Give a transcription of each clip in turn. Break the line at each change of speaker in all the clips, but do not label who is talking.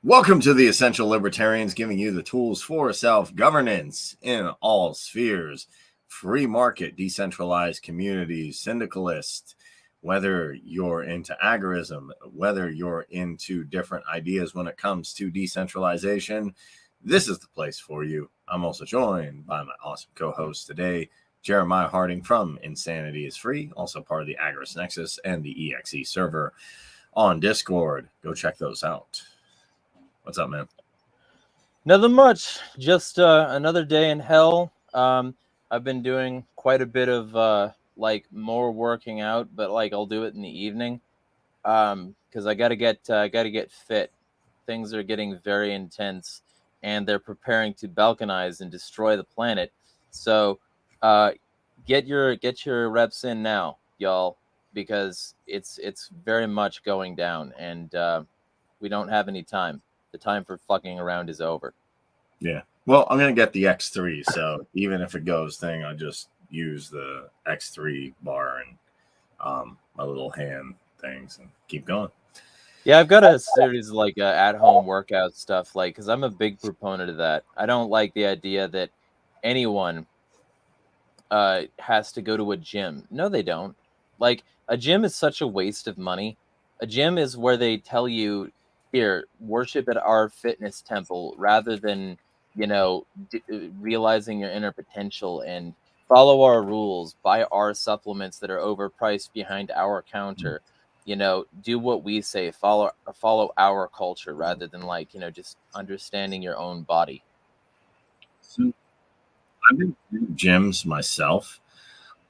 Welcome to the Essential Libertarians, giving you the tools for self-governance in all spheres. Free market, decentralized communities, syndicalist, whether you're into agorism, whether you're into different ideas when it comes to decentralization, this is the place for you. I'm also joined by my awesome co-host today, Jeremiah Harding from Insanity is Free, also part of the Agorist Nexus and the EXE server on Discord. Go check those out. What's up, man?
Nothing much. Just another day in hell. I've been doing quite a bit of more working out, but I'll do it in the evening because I gotta get fit. Things are getting very intense, and they're preparing to balkanize and destroy the planet. So, get your reps in now, y'all, because it's very much going down, and we don't have any time. The time for fucking around is over.
Yeah. Well, I'm going to get the X3. So even if it goes thing, I'll just use the X3 bar and my little hand things and keep going.
Yeah, I've got a series of at-home workout stuff, because I'm a big proponent of that. I don't like the idea that anyone has to go to a gym. No, they don't. Like, a gym is such a waste of money. A gym is where they tell you, here, worship at our fitness temple, rather than, realizing your inner potential and follow our rules, buy our supplements that are overpriced behind our counter. Do what we say, follow our culture, rather than just understanding your own body.
So I've been to gyms myself.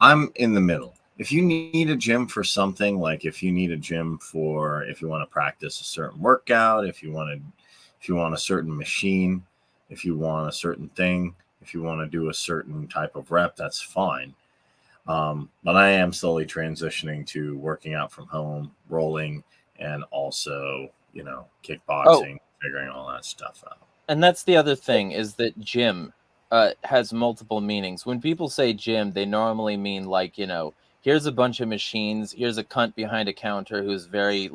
I'm in the middle. If you need a gym for something, like if you need a gym for if you want to practice a certain workout, if you want a certain machine, if you want a certain thing, if you want to do a certain type of rep, that's fine. But I am slowly transitioning to working out from home, rolling, and also,
Oh,
kickboxing, figuring all that stuff out.
and that's the other thing, is that gym has multiple meanings. When people say gym, they normally mean here's a bunch of machines, here's a cunt behind a counter who's very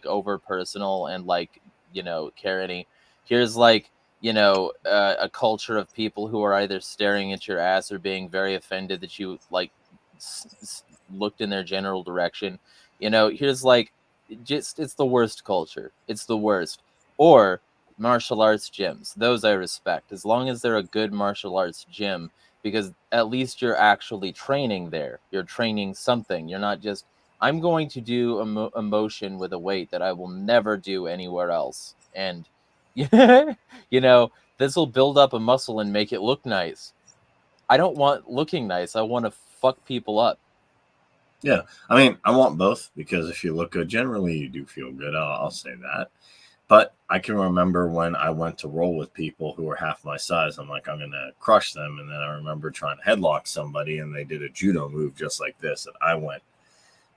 over personal and carny. Here's a culture of people who are either staring at your ass or being very offended that you looked in their general direction. Here's just it's the worst culture. It's the worst. Or martial arts gyms. Those I respect, as long as they're a good martial arts gym, because at least you're actually training there. You're training something. You're not just, I'm going to do a motion with a weight that I will never do anywhere else. And, this will build up a muscle and make it look nice. I don't want looking nice. I want to fuck people up.
Yeah, I mean, I want both because if you look good, generally you do feel good. I'll say that. But I can remember when I went to roll with people who were half my size. I'm like, I'm going to crush them. And then I remember trying to headlock somebody and they did a judo move just like this. And I went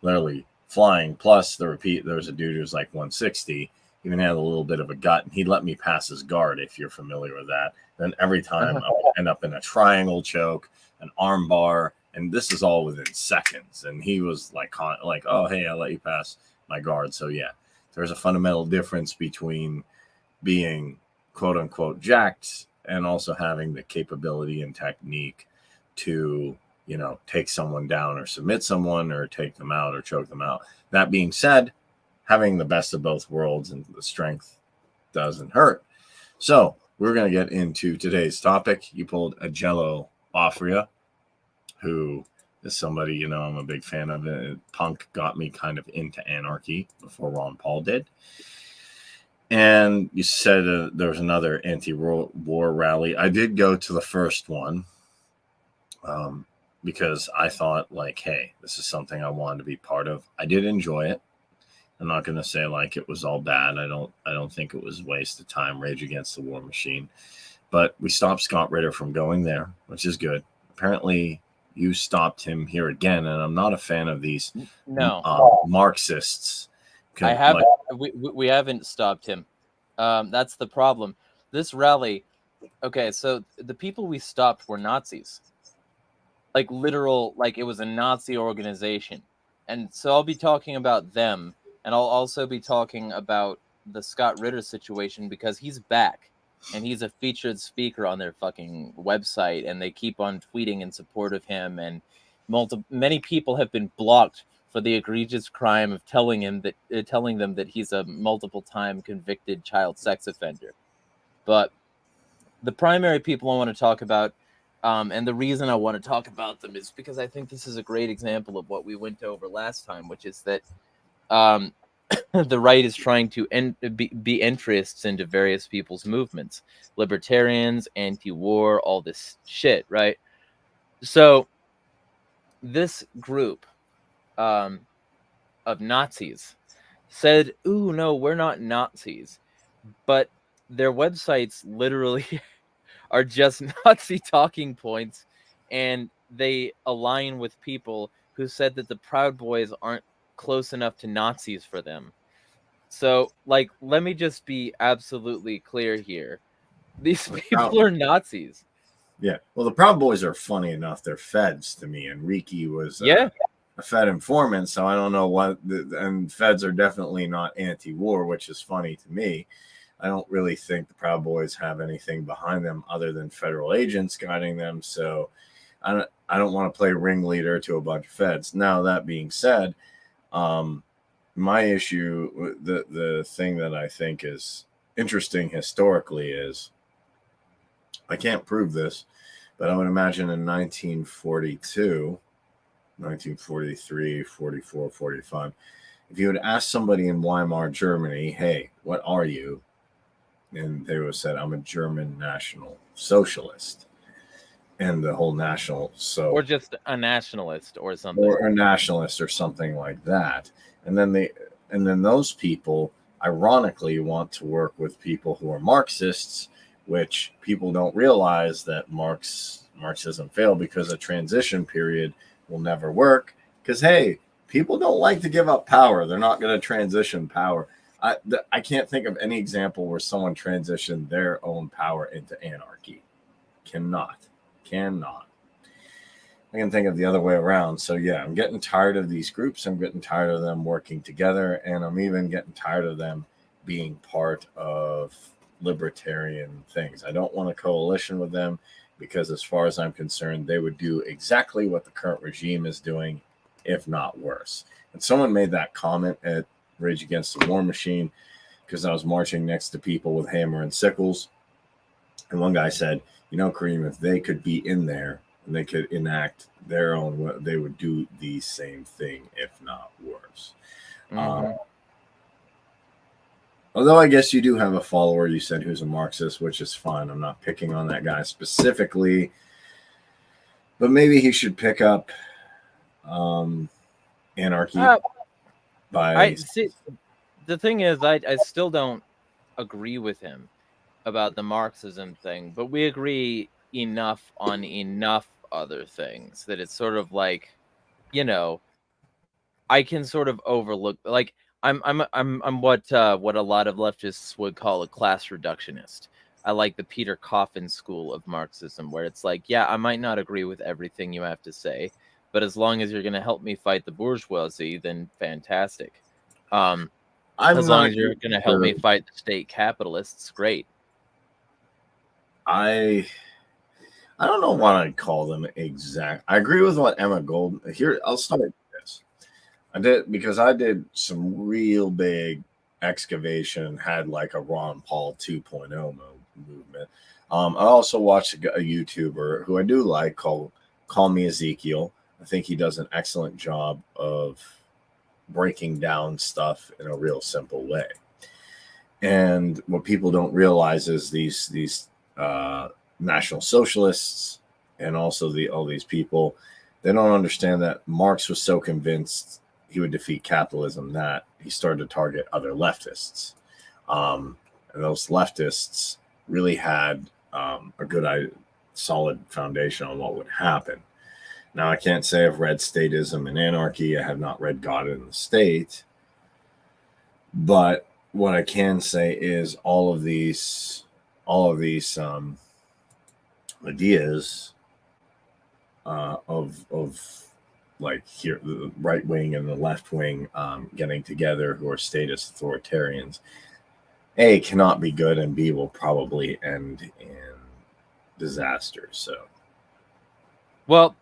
literally flying. Plus, there was a dude who was like 160, even had a little bit of a gut. And he let me pass his guard, if you're familiar with that. Then every time I would end up in a triangle choke, an arm bar. And this is all within seconds. And he was like, oh, hey, I let you pass my guard. So, yeah, there's a fundamental difference between being quote unquote jacked and also having the capability and technique to, take someone down or submit someone or take them out or choke them out. That being said, having the best of both worlds and the strength doesn't hurt. So we're going to get into today's topic. You pulled a Jello Offria, who is somebody, I'm a big fan of. It. Punk got me kind of into anarchy before Ron Paul did. And you said there was another anti-war rally. I did go to the first one because I thought, hey, this is something I wanted to be part of. I did enjoy it. I'm not going to say it was all bad. I don't think it was a waste of time. Rage Against the War Machine, but we stopped Scott Ritter from going there, which is good. Apparently, you stopped him here again, and I'm not a fan of these Marxists.
I haven't. We haven't stopped him. That's the problem. This rally. Okay, so the people we stopped were Nazis. Literal, it was a Nazi organization, and so I'll be talking about them, and I'll also be talking about the Scott Ritter situation because he's back and he's a featured speaker on their fucking website, and they keep on tweeting in support of him, and many people have been blocked for the egregious crime of telling them that he's a multiple time convicted child sex offender. But the primary people I want to talk about, and the reason I want to talk about them is because I think this is a great example of what we went over last time, which is that the right is trying to be interests into various people's movements, libertarians, anti-war, all this shit, right? So this group of Nazis said, "Ooh, no, we're not Nazis," but their websites literally are just Nazi talking points, and they align with people who said that the Proud Boys aren't close enough to Nazis for them. So, like, let me just be absolutely clear here. These people are Nazis.
Yeah. Well, the Proud Boys are funny enough. They're feds to me. And Riki was
Yeah.
a Fed informant, so I don't know what. And feds are definitely not anti-war, which is funny to me. I don't really think the Proud Boys have anything behind them other than federal agents guiding them. So I don't want to play ringleader to a bunch of feds. Now, that being said, my issue, the thing that I think is interesting historically is, I can't prove this, but I would imagine in 1942, 1943, 44, 45, if you had asked somebody in Weimar, Germany, hey, what are you? And they would have said, I'm a German National Socialist. And the whole national, so
or just a nationalist or something,
or a nationalist or something like that. And then those people ironically want to work with people who are Marxists, which people don't realize that Marxism failed because a transition period will never work. Because hey, people don't like to give up power. They're not going to transition power. I can't think of any example where someone transitioned their own power into anarchy. Cannot. I can think of the other way around. So yeah, I'm getting tired of these groups. I'm getting tired of them working together, and I'm even getting tired of them being part of libertarian things. I don't want a coalition with them because, as far as I'm concerned, they would do exactly what the current regime is doing, if not worse. And someone made that comment at Rage Against the War Machine because I was marching next to people with hammer and sickles. And one guy said, you know, Kareem, if they could be in there and they could enact their own, they would do the same thing, if not worse. Although I guess you do have a follower, you said, who's a Marxist, which is fine. I'm not picking on that guy specifically. But maybe he should pick up anarchy.
The thing is, I still don't agree with him about the Marxism thing, but we agree enough on enough other things that it's sort of like, you know, I can sort of overlook, like, I'm what a lot of leftists would call a class reductionist. I like the Peter Coffin school of Marxism, where it's like, yeah, I might not agree with everything you have to say, but as long as you're going to help me fight the bourgeoisie, then fantastic. As long as you're going to help me fight the state capitalists, great.
I don't know what I'd call them exact. I agree with what Emma Gold here. I'll start with this. I did some real big excavation, had like a Ron Paul 2.0 movement. I also watched a YouTuber who I do like called Call Me Ezekiel. I think he does an excellent job of breaking down stuff in a real simple way. And what people don't realize is these National Socialists and also all these people, they don't understand that Marx was so convinced he would defeat capitalism that he started to target other leftists. And those leftists really had a good, solid foundation on what would happen. Now, I can't say I've read Statism and Anarchy. I have not read God in the State. But what I can say is all of these ideas of like here the right wing and the left wing getting together, who are statist authoritarians, A, cannot be good, and B, will probably end in disaster. So,
Well,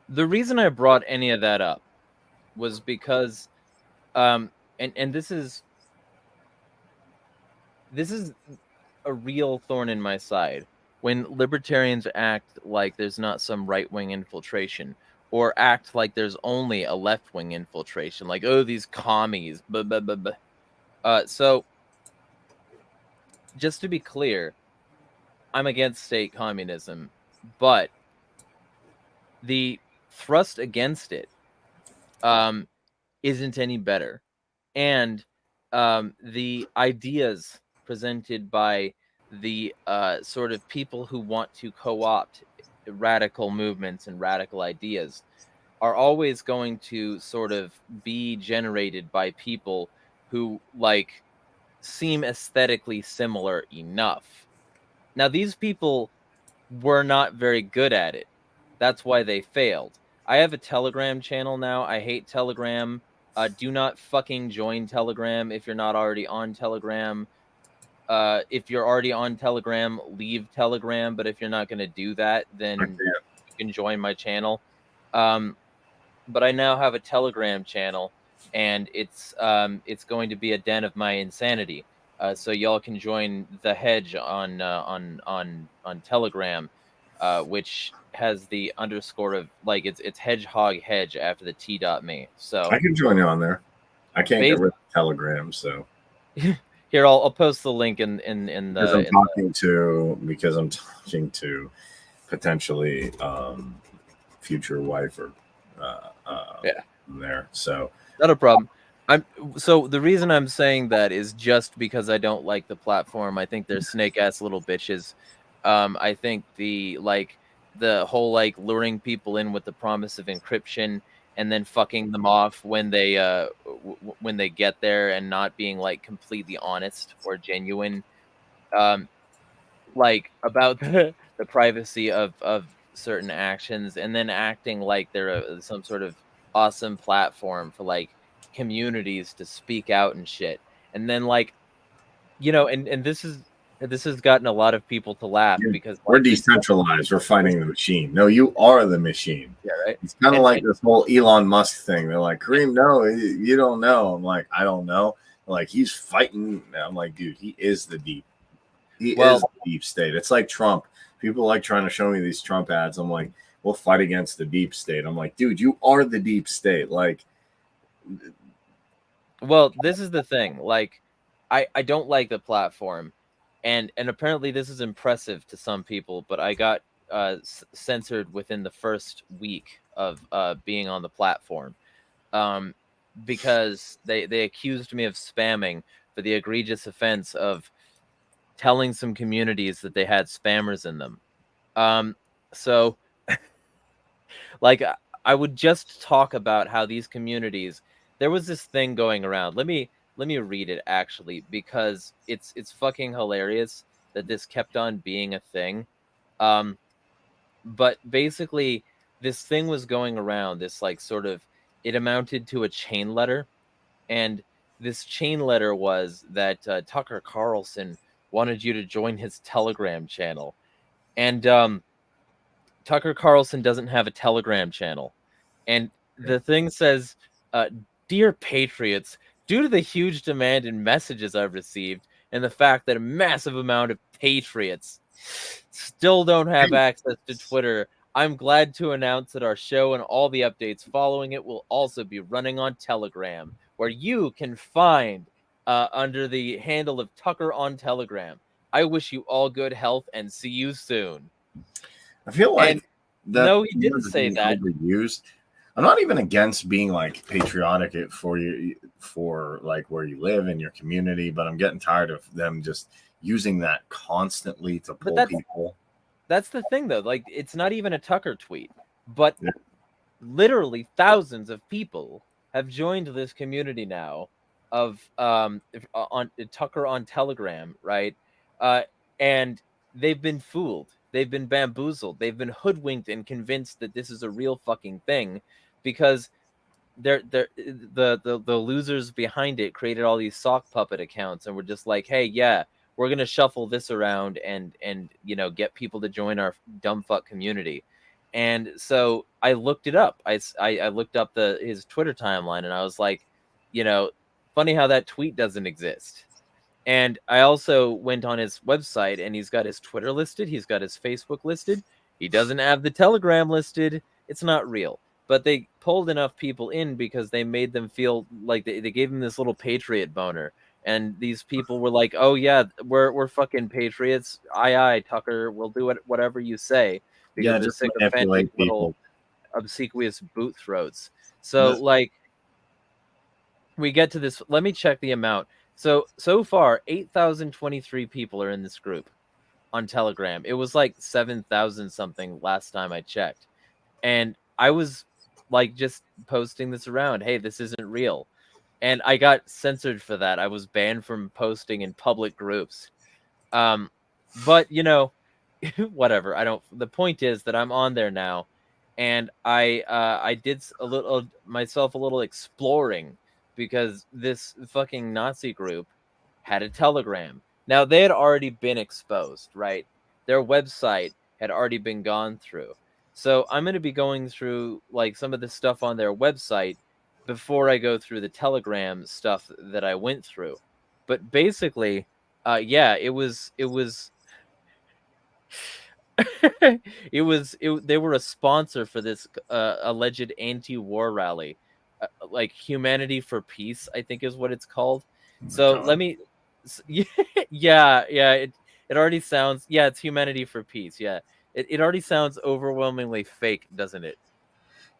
the reason I brought any of that up was because, and this is a real thorn in my side when libertarians act like there's not some right-wing infiltration, or act like there's only a left-wing infiltration, like, oh, these commies, blah, blah, blah, blah. So just to be clear, I'm against state communism, but the thrust against it isn't any better. And the ideas presented by the sort of people who want to co-opt radical movements and radical ideas are always going to sort of be generated by people who like seem aesthetically similar enough. Now, these people were not very good at it. That's why they failed. I have a Telegram channel now. I hate Telegram. Do not fucking join Telegram if you're not already on Telegram. If you're already on Telegram, leave Telegram. But if you're not going to do that, then you can join my channel. But I now have a Telegram channel, and it's going to be a den of my insanity. So y'all can join the Hedge on Telegram, which has the underscore of like it's Hedgehog Hedge after the t.me. So
I can join you on there. I can't get rid of Telegram, so
here I'll post the link in the
because I'm talking to potentially future wife or there. So
not a problem. So the reason I'm saying that is just because I don't like the platform. I think they're snake ass little bitches. I think the whole like luring people in with the promise of encryption and then fucking them off when they get there and not being like completely honest or genuine, like about the privacy of certain actions, and then acting like they're some sort of awesome platform for like communities to speak out and shit. And then like, and this has gotten a lot of people to laugh because
we're decentralized. We're fighting the machine. No, you are the machine.
Yeah, right.
It's kind of like this whole Elon Musk thing. They're like, Kareem, no, you don't know. I'm like, I don't know. Like, he's fighting. I'm like, dude, he is the deep. He is the deep state. It's like Trump. People like trying to show me these Trump ads. I'm like, we'll fight against the deep state. I'm like, dude, you are the deep state. Like,
well, this is the thing. Like, I don't like the platform, and apparently this is impressive to some people, but I got censored within the first week of being on the platform, because they accused me of spamming for the egregious offense of telling some communities that they had spammers in them. So like, I would just talk about how these communities, there was this thing going around. Let me read it actually, because it's fucking hilarious that this kept on being a thing. But basically this thing was going around, this like sort of, it amounted to a chain letter, and this chain letter was that Tucker Carlson wanted you to join his Telegram channel. And Tucker Carlson doesn't have a Telegram channel. And the thing says, Dear Patriots, due to the huge demand in messages I've received and the fact that a massive amount of patriots still don't have access to Twitter, I'm glad to announce that our show and all the updates following it will also be running on Telegram, where you can find under the handle of Tucker on Telegram. I wish you all good health and see you soon.
I feel like
no, he didn't say that.
Overused. I'm not even against being like patriotic for you, for like where you live in your community, but I'm getting tired of them just using that constantly to pull people.
That's the thing, though. Like, it's not even a Tucker tweet, but literally thousands of people have joined this community now of on Tucker on Telegram, right? And they've been fooled. They've been bamboozled. They've been hoodwinked and convinced that this is a real fucking thing, because the losers behind it created all these sock puppet accounts and were just like, hey, yeah, we're gonna shuffle this around and get people to join our dumb fuck community. And so I looked it up. I looked up his Twitter timeline, and I was like, funny how that tweet doesn't exist. And I also went on his website, and he's got his Twitter listed, he's got his Facebook listed. He doesn't have the Telegram listed. It's not real. But they pulled enough people in because they made them feel like they gave them this little patriot boner. And these people were like, oh yeah, we're fucking patriots. Aye, Tucker, we'll do whatever you say, because
Yeah,
we're
just
sycophantic
manipulate
little
people.
obsequious boot throats. So
This-
like we get to this. Let me check the amount. So far, 8,023 people are in this group on Telegram. It was like 7,000 something last time I checked. And I was like just posting this around. Hey, this isn't real. And I got censored for that. I was banned from posting in public groups. But whatever. I don't. The point is that I'm on there now, and I did a little exploring, because this fucking Nazi group had a Telegram. Now they had already been exposed, right? Their website had already been gone through. So I'm going to be going through like some of the stuff on their website before I go through the Telegram stuff that I went through. But basically, yeah, it was they were a sponsor for this alleged anti-war rally, like Humanity for Peace, I think is what it's called. So
God.
let me yeah, it already sounds, yeah, it's Humanity for Peace. Yeah, it already sounds overwhelmingly fake, doesn't it?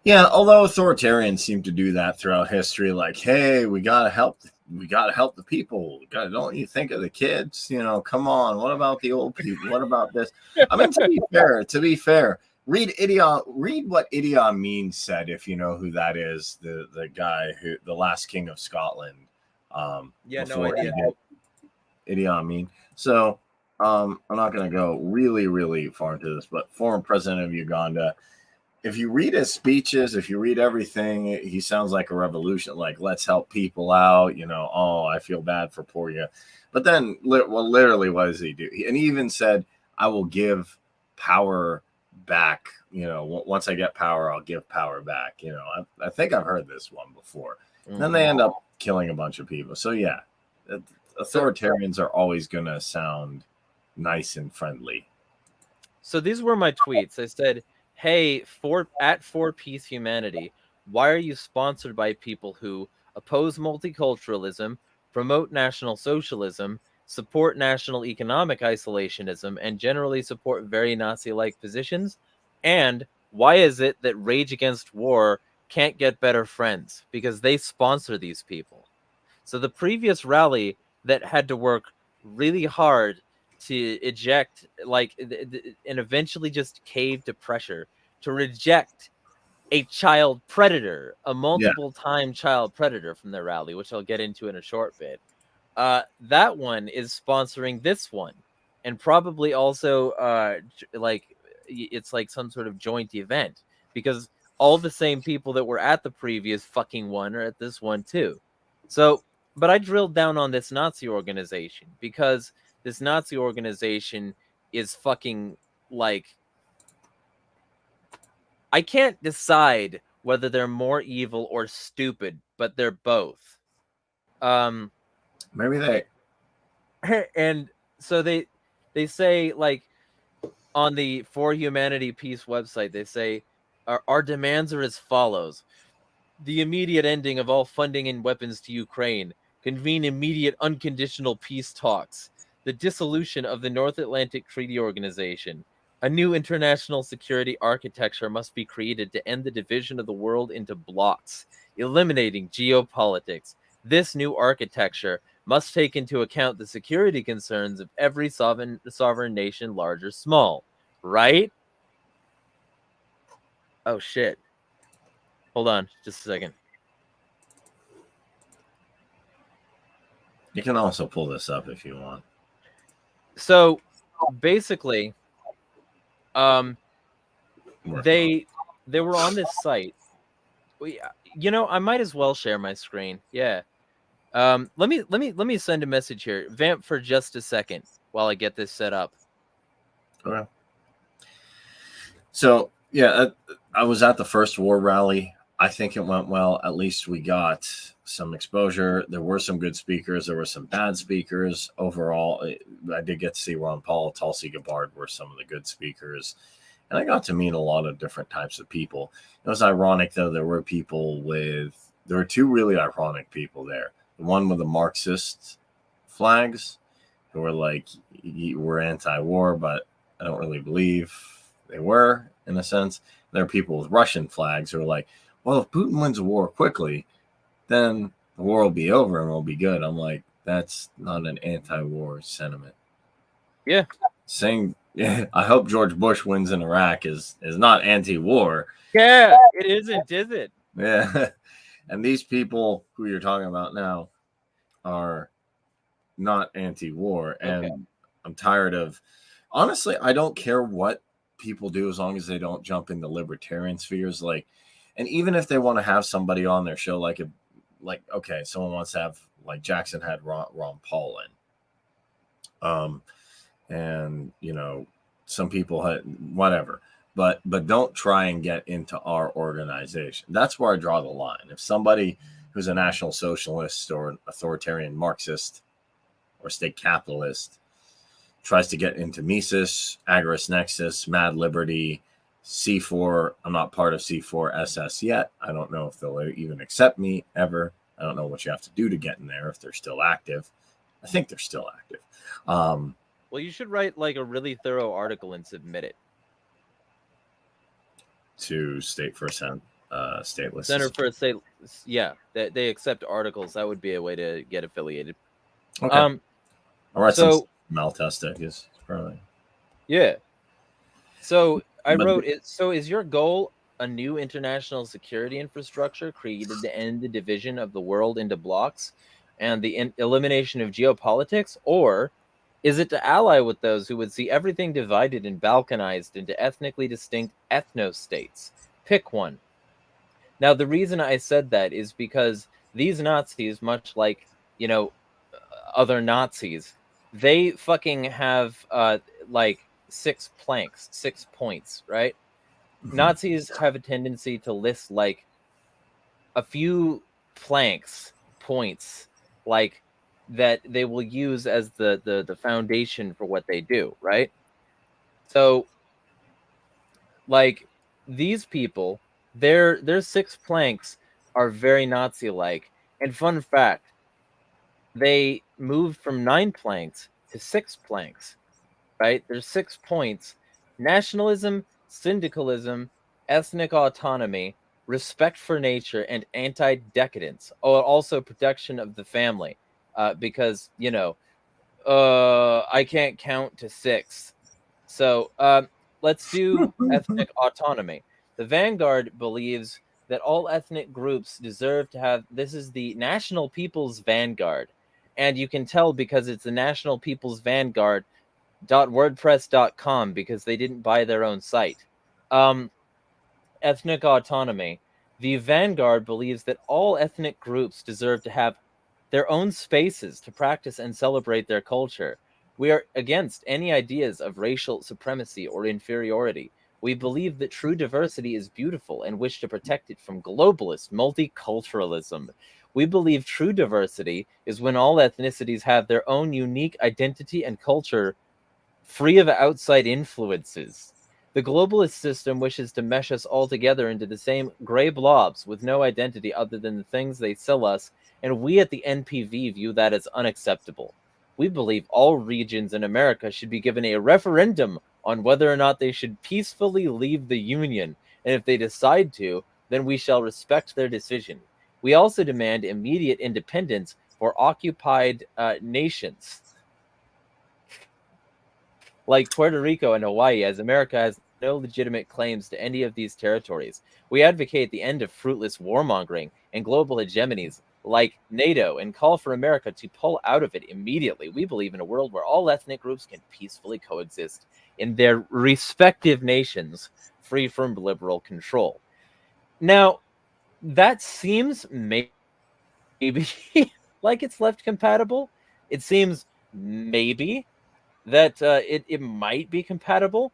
Yeah, although authoritarians seem to do that throughout history, like, hey, we gotta help the people. Don't you think of the kids? Come on. What about the old people? What about this? I mean, to be fair, read what Idi Amin said, if you know who that is, the guy the last king of Scotland.
Yeah, no
Before
idea.
Idi Amin. So I'm not gonna go really, really far into this, but former president of Uganda. If you read his speeches, if you read everything, he sounds like a revolution. Like, let's help people out. Oh, I feel bad for poor you. But then, literally, what does he do? And he even said, "I will give power back. Once I get power, I'll give power back." I think I've heard this one before.
Mm-hmm.
Then they end up killing a bunch of people. So yeah, authoritarians are always going to sound nice and friendly.
So these were my tweets. I said, hey, at 4Peace Humanity, why are you sponsored by people who oppose multiculturalism, promote National Socialism, support national economic isolationism, and generally support very Nazi-like positions? And why is it that Rage Against War can't get better friends? Because they sponsor these people. So the previous rally that had to work really hard to eject, and eventually just cave to pressure to reject a child predator, a multiple-time child predator from their rally, which I'll get into in a short bit. That one is sponsoring this one, and probably also it's like some sort of joint event, because all the same people that were at the previous fucking one are at this one too. So, but I drilled down on this Nazi organization because this Nazi organization is fucking like, I can't decide whether they're more evil or stupid, but they're both.
Maybe they.
And so they say, like, on the For Humanity Peace website, they say our demands are as follows: the immediate ending of all funding and weapons to Ukraine, convene immediate unconditional peace talks, the dissolution of the North Atlantic Treaty Organization. A new international security architecture must be created to end the division of the world into blocks, eliminating geopolitics. This new architecture must take into account the security concerns of every sovereign nation, large or small. Right? Oh, shit. Hold on just a second.
You can also pull this up if you want.
So basically, they were on this site. I might as well share my screen. Yeah. Let me send a message here. Vamp for just a second while I get this set up.
Okay. So yeah, I was at the first war rally. I think it went well. At least we got some exposure. There were some good speakers. There were some bad speakers. Overall, I did get to see Ron Paul, Tulsi Gabbard were some of the good speakers. And I got to meet a lot of different types of people. It was ironic, though. There were two really ironic people there. The one with the Marxist flags who were like, we're anti-war, but I don't really believe they were, in a sense. There are people with Russian flags who are like, well, if Putin wins a war quickly, then the war will be over and we'll be good. I'm like, that's not an anti-war sentiment.
Yeah.
Saying, yeah, I hope George Bush wins in Iraq is not anti-war.
Yeah, it isn't, is it?
Yeah. And these people who you're talking about now are not anti-war. And okay. I'm tired of, honestly, I don't care what people do as long as they don't jump into libertarian spheres. Like, and even if they want to have somebody on their show, like okay, someone wants to have, like Jackson had Ron Paul in. And some people had whatever, but don't try and get into our organization. That's where I draw the line. If somebody who's a National Socialist or an authoritarian Marxist or state capitalist tries to get into Mises, Agorist Nexus, Mad Liberty, C4, I'm not part of C4 SS yet. I don't know if they'll even accept me ever. I don't know what you have to do to get in there if they're still active. I think they're still active.
Well, you should write like a really thorough article and submit it
to State for Stateless
Center for a State. Yeah, they accept articles. That would be a way to get affiliated.
Okay. All right. So Maltestic is probably.
Yeah. So I wrote it. So is your goal a new international security infrastructure created to end the division of the world into blocks and the elimination of geopolitics, or is it to ally with those who would see everything divided and balkanized into ethnically distinct ethno-states? Pick one. Now, the reason I said that is because these Nazis, much like, other Nazis, they fucking have, like 6 planks, 6 points, right? Mm-hmm. Nazis have a tendency to list, like, a few points, like, that they will use as the foundation for what they do, right? So, like, these people, their 6 planks are very Nazi-like. And fun fact, they moved from 9 planks to 6 planks, right? There's 6 points: nationalism, syndicalism, ethnic autonomy, respect for nature, and anti-decadence. Oh, also protection of the family. Because, I can't count to 6. So let's do ethnic autonomy. The Vanguard believes that all ethnic groups deserve to have, this is the National People's Vanguard. And you can tell because it's the National People's Vanguard.wordpress.com because they didn't buy their own site. Ethnic autonomy. The Vanguard believes that all ethnic groups deserve to have their own spaces to practice and celebrate their culture. We are against any ideas of racial supremacy or inferiority. We believe that true diversity is beautiful and wish to protect it from globalist multiculturalism. We believe true diversity is when all ethnicities have their own unique identity and culture, free of outside influences. The globalist system wishes to mesh us all together into the same gray blobs with no identity other than the things they sell us, and we at the NPV view that as unacceptable. We believe all regions in America should be given a referendum on whether or not they should peacefully leave the Union, and if they decide to, then we shall respect their decision. We also demand immediate independence for occupied nations like Puerto Rico and Hawaii, as America has no legitimate claims to any of these territories. We advocate the end of fruitless warmongering and global hegemonies like NATO and call for America to pull out of it immediately. We believe in a world where all ethnic groups can peacefully coexist in their respective nations, free from liberal control. Now, that seems maybe like it's left compatible. It seems maybe that it might be compatible,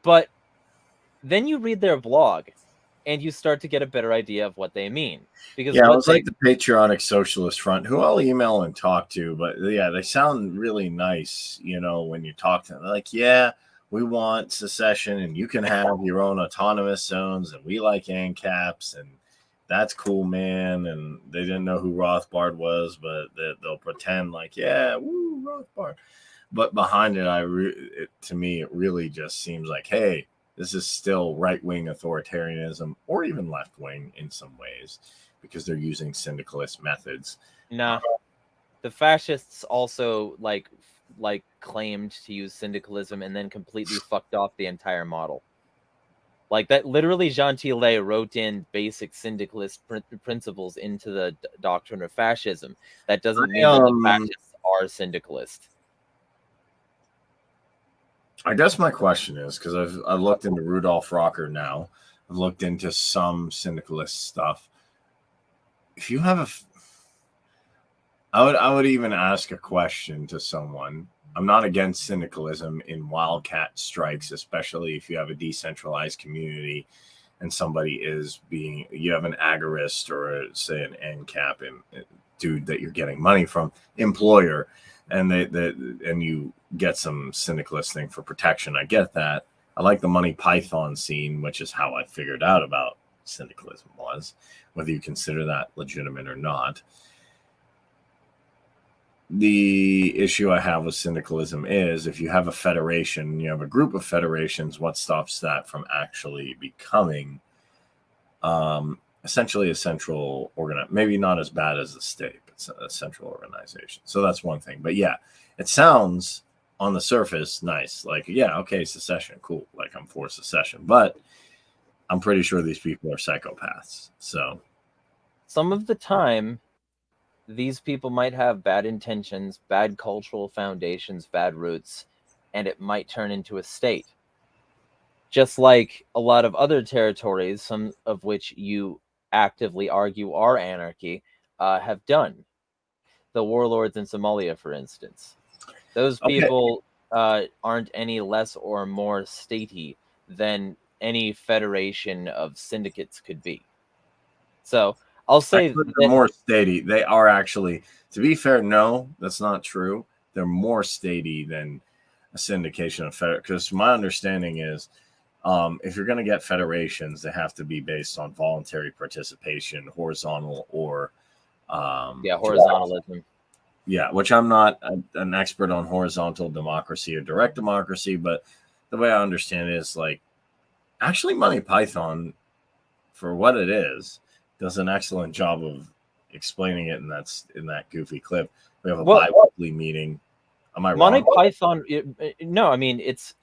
but then you read their blog and you start to get a better idea of what they mean. Because
Yeah, it
what
was like the Patriotic Socialist Front, who I'll email and talk to, but yeah, they sound really nice, when you talk to them. They're like, yeah, we want secession and you can have your own autonomous zones and we like ANCAPs and that's cool, man. And they didn't know who Rothbard was, but they'll pretend like, yeah, woo, Rothbard. But behind it, to me, it really just seems like, hey, this is still right-wing authoritarianism or even left-wing in some ways because they're using syndicalist methods.
Nah, the fascists also like claimed to use syndicalism and then completely fucked off the entire model. Like that, literally, Jean Tillet wrote in basic syndicalist principles into the doctrine of fascism. That doesn't mean that the fascists are syndicalist.
I guess my question is, because I've looked into Rudolf Rocker now, I've looked into some syndicalist stuff. If you have I would even ask a question to someone. I'm not against syndicalism in wildcat strikes, especially if you have a decentralized community and somebody you have an agorist or say an ANCAP dude that you're getting money from, employer, and and you get some syndicalist thing for protection. I get that. I like the Monty Python scene, which is how I figured out about syndicalism was, whether you consider that legitimate or not. The issue I have with syndicalism is if you have a federation, you have a group of federations, what stops that from actually becoming essentially a central maybe not as bad as the state, but a central organization. So that's one thing. But yeah, it sounds on the surface nice. Like, yeah, okay, secession, cool. Like I'm for secession, but I'm pretty sure these people are psychopaths. So
some of the time, these people might have bad intentions, bad cultural foundations, bad roots, and it might turn into a state. Just like a lot of other territories, some of which you actively argue are anarchy, have done. The warlords in Somalia, for instance. Those people aren't any less or more statey than any federation of syndicates could be. So I'll say
they're more statey. They are actually, to be fair, no, that's not true. They're more statey than a syndication of federation. Because my understanding is, if you're going to get federations, they have to be based on voluntary participation, horizontal or
horizontalism.
Yeah, which I'm not an expert on horizontal democracy or direct democracy, but the way I understand it is like actually Monty Python, for what it is, does an excellent job of explaining it, and that's in that goofy clip. We have a bi-weekly meeting. Am I wrong?
Monty Python? No, I mean it's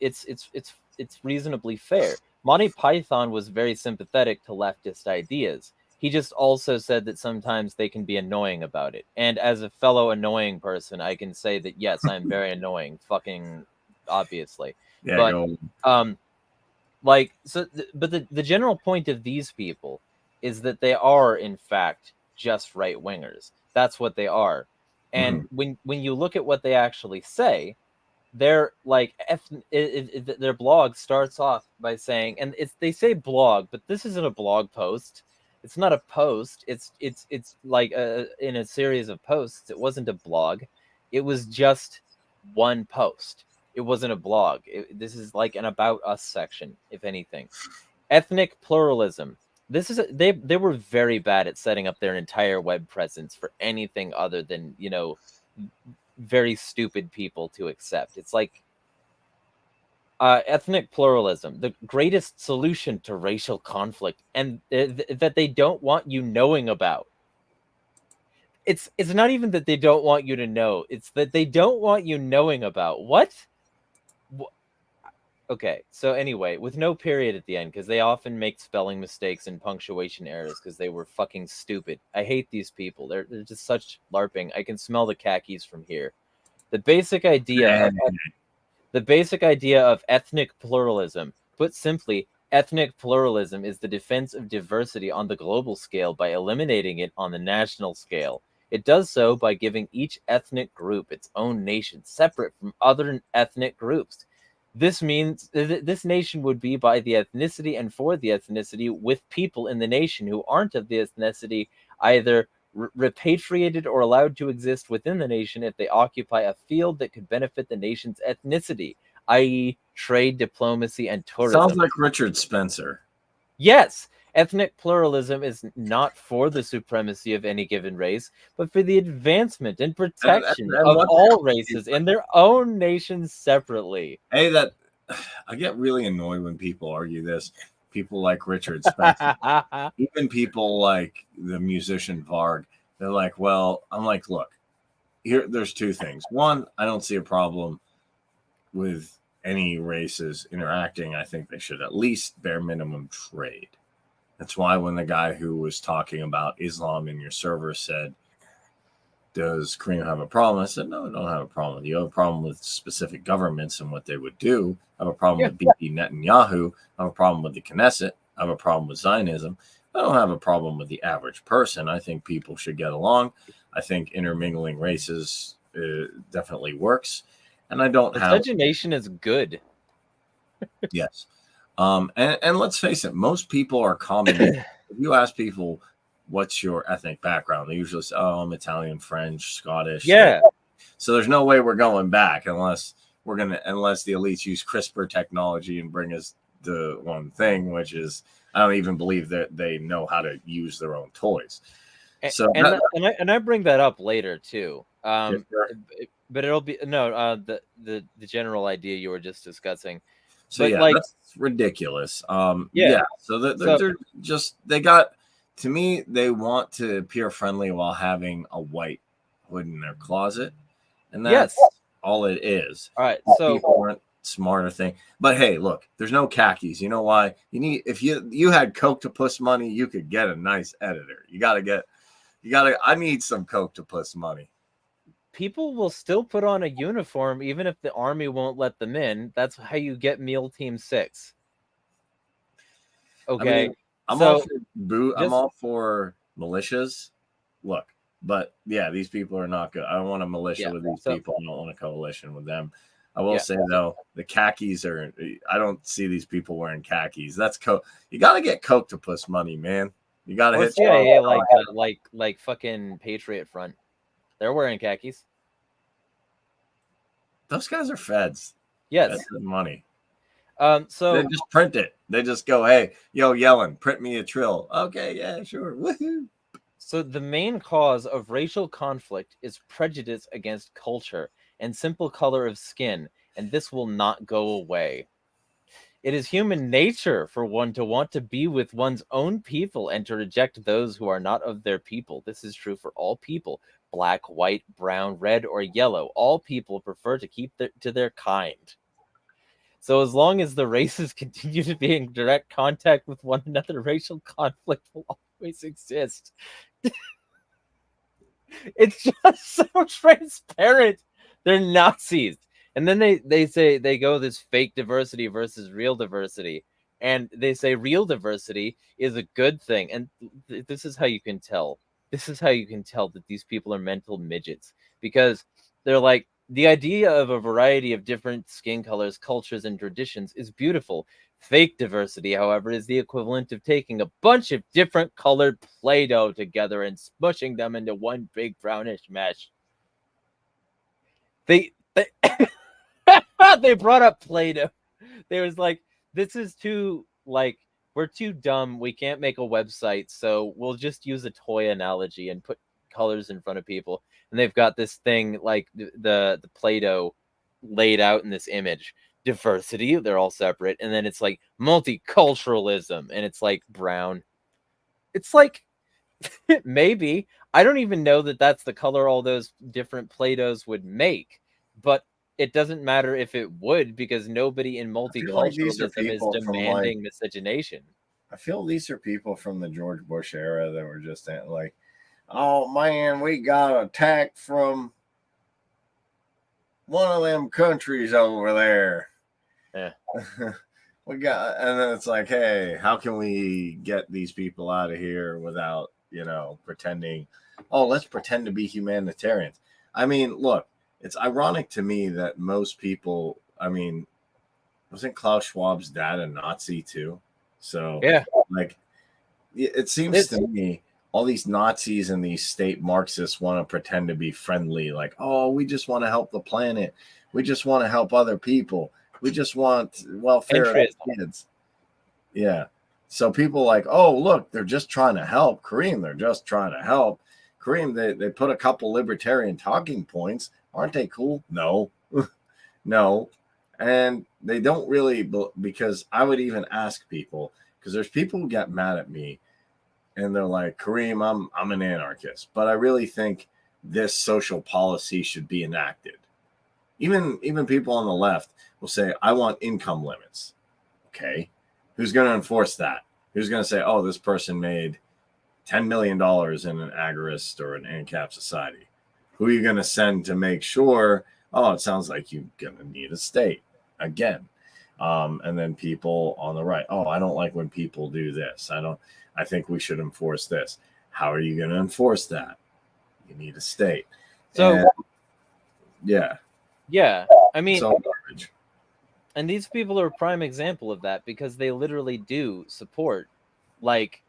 reasonably fair. Monty Python was very sympathetic to leftist ideas. He just also said that sometimes they can be annoying about it. And as a fellow annoying person, I can say that yes, I'm very annoying. Fucking obviously.
Yeah.
But but the general point of these people is that they are in fact just right wingers. That's what they are. And when you look at what they actually say, they're like their blog starts off by saying, and they say blog, but this isn't a blog post. It's not a post. It's like in a series of posts. It wasn't a blog. It was just one post. It wasn't a blog. This is like an about us section, if anything. Ethnic pluralism. This is they were very bad at setting up their entire web presence for anything other than very stupid people to accept. It's like ethnic pluralism, the greatest solution to racial conflict, and that they don't want you knowing about. It's not even that they don't want you to know. It's that they don't want you knowing about. What? Okay, so anyway, with no period at the end, because they often make spelling mistakes and punctuation errors because they were fucking stupid. I hate these people. They're just such LARPing. I can smell the khakis from here. The basic idea of ethnic pluralism, put simply, Ethnic pluralism is the defense of diversity on the global scale by eliminating it on the national scale. It does so by giving each ethnic group its own nation, separate from other ethnic groups. This means this nation would be by the ethnicity and for the ethnicity, with people in the nation who aren't of the ethnicity either repatriated or allowed to exist within the nation if they occupy a field that could benefit the nation's ethnicity, i.e., trade, diplomacy, and tourism.
Sounds like Richard Spencer.
Yes, ethnic pluralism is not for the supremacy of any given race, but for the advancement and protection of all races in their own nations separately.
Hey, I get really annoyed when people argue this. People like Richard Spencer, even people like the musician Varg, they're like, well, I'm like, look, there's two things. One, I don't see a problem with any races interacting. I think they should at least bare minimum trade. That's why when the guy who was talking about Islam in your server said, does Kareem have a problem? I said, no, I don't have a problem. You have a problem with specific governments and what they would do. I have a problem with Bibi Netanyahu. I have a problem with the Knesset. I have a problem with Zionism. I don't have a problem with the average person. I think people should get along. I think intermingling races definitely works. And I don't have...
Miscegenation is good.
Yes. And let's face it, most people are common. If you ask people, what's your ethnic background? They usually say, oh, I'm Italian, French, Scottish.
Yeah.
So there's no way we're going back unless the elites use CRISPR technology and bring us the one thing, which is, I don't even believe that they know how to use their own toys. So
and I bring that up later too.
Sure.
But it'll be the general idea you were just discussing.
So but yeah, that's ridiculous. Yeah. So they're just, they got, to me, they want to appear friendly while having a white hood in their closet, and that's all it is.
All right. So
people aren't smarter thing. But hey, look, there's no khakis. You know why? You need, if you had Coctopus money, you could get a nice editor. I need some Coctopus money.
People will still put on a uniform even if the army won't let them in. That's how you get Meal Team 6. Okay.
I mean, I'm all for militias. Look, but yeah, these people are not good. I don't want a militia with these people. I don't want a coalition with them. I will say though, the khakis are. I don't see these people wearing khakis. That's you got to get Coctopus money, man. You got to hit.
CIA like fucking Patriot Front. They're wearing khakis.
Those guys are feds.
Yes,
that's the money.
So
they just print it. They just go, hey, yo, Yellen, print me a trill. Okay, yeah, sure. Woohoo.
So the main cause of racial conflict is prejudice against culture and simple color of skin, and this will not go away. It is human nature for one to want to be with one's own people and to reject those who are not of their people. This is true for all people, black, white, brown, red, or yellow. All people prefer to keep to their kind. So as long as the races continue to be in direct contact with one another, racial conflict will always exist. It's just so transparent. They're Nazis. And then they say they go this fake diversity versus real diversity. And they say real diversity is a good thing. And this is how you can tell. This is how you can tell that these people are mental midgets. Because they're like, the idea of a variety of different skin colors, cultures, and traditions is beautiful. Fake diversity, however, is the equivalent of taking a bunch of different colored Play-Doh together and smushing them into one big brownish mesh. They brought up Play-Doh. They was like, this is too, like, we're too dumb. We can't make a website, so we'll just use a toy analogy and put colors in front of people. And they've got this thing like the Play-Doh laid out in this image. Diversity, they're all separate. And then it's like multiculturalism, and it's like brown. It's like, maybe. I don't even know that that's the color all those different Play-Dohs would make. But it doesn't matter if it would, because nobody in multiculturalism is demanding miscegenation.
I feel these are people from the George Bush era that were just like, oh man, we got attacked from one of them countries over there.
Yeah.
we got, and then it's like, hey, how can we get these people out of here without, pretending, oh, let's pretend to be humanitarians. I mean, look, it's ironic to me that most people, I mean, wasn't Klaus Schwab's dad a Nazi too? So,
Yeah.
like, it seems to me all these Nazis and these state Marxists want to pretend to be friendly, like, oh, we just want to help the planet. We just want to help other people. We just want welfare of kids. Yeah. So people like, oh, look, they're just trying to help. Kareem, they're just trying to help. Kareem, they put a couple libertarian talking points. Aren't they cool? No. No. And they don't really, because I would even ask people, because there's people who get mad at me and they're like, Kareem, I'm an anarchist, but I really think this social policy should be enacted. Even people on the left will say, I want income limits. Okay. Who's going to enforce that? Who's going to say, oh, this person made $10 million in an agorist or an ANCAP society? Who are you going to send to make sure, oh, it sounds like you're going to need a state again? And then people on the right, oh, I don't like when people do this. I think we should enforce this. How are you going to enforce that? You need a state.
So,
yeah.
I mean,
it's all garbage.
And these people are a prime example of that because they literally do support, like,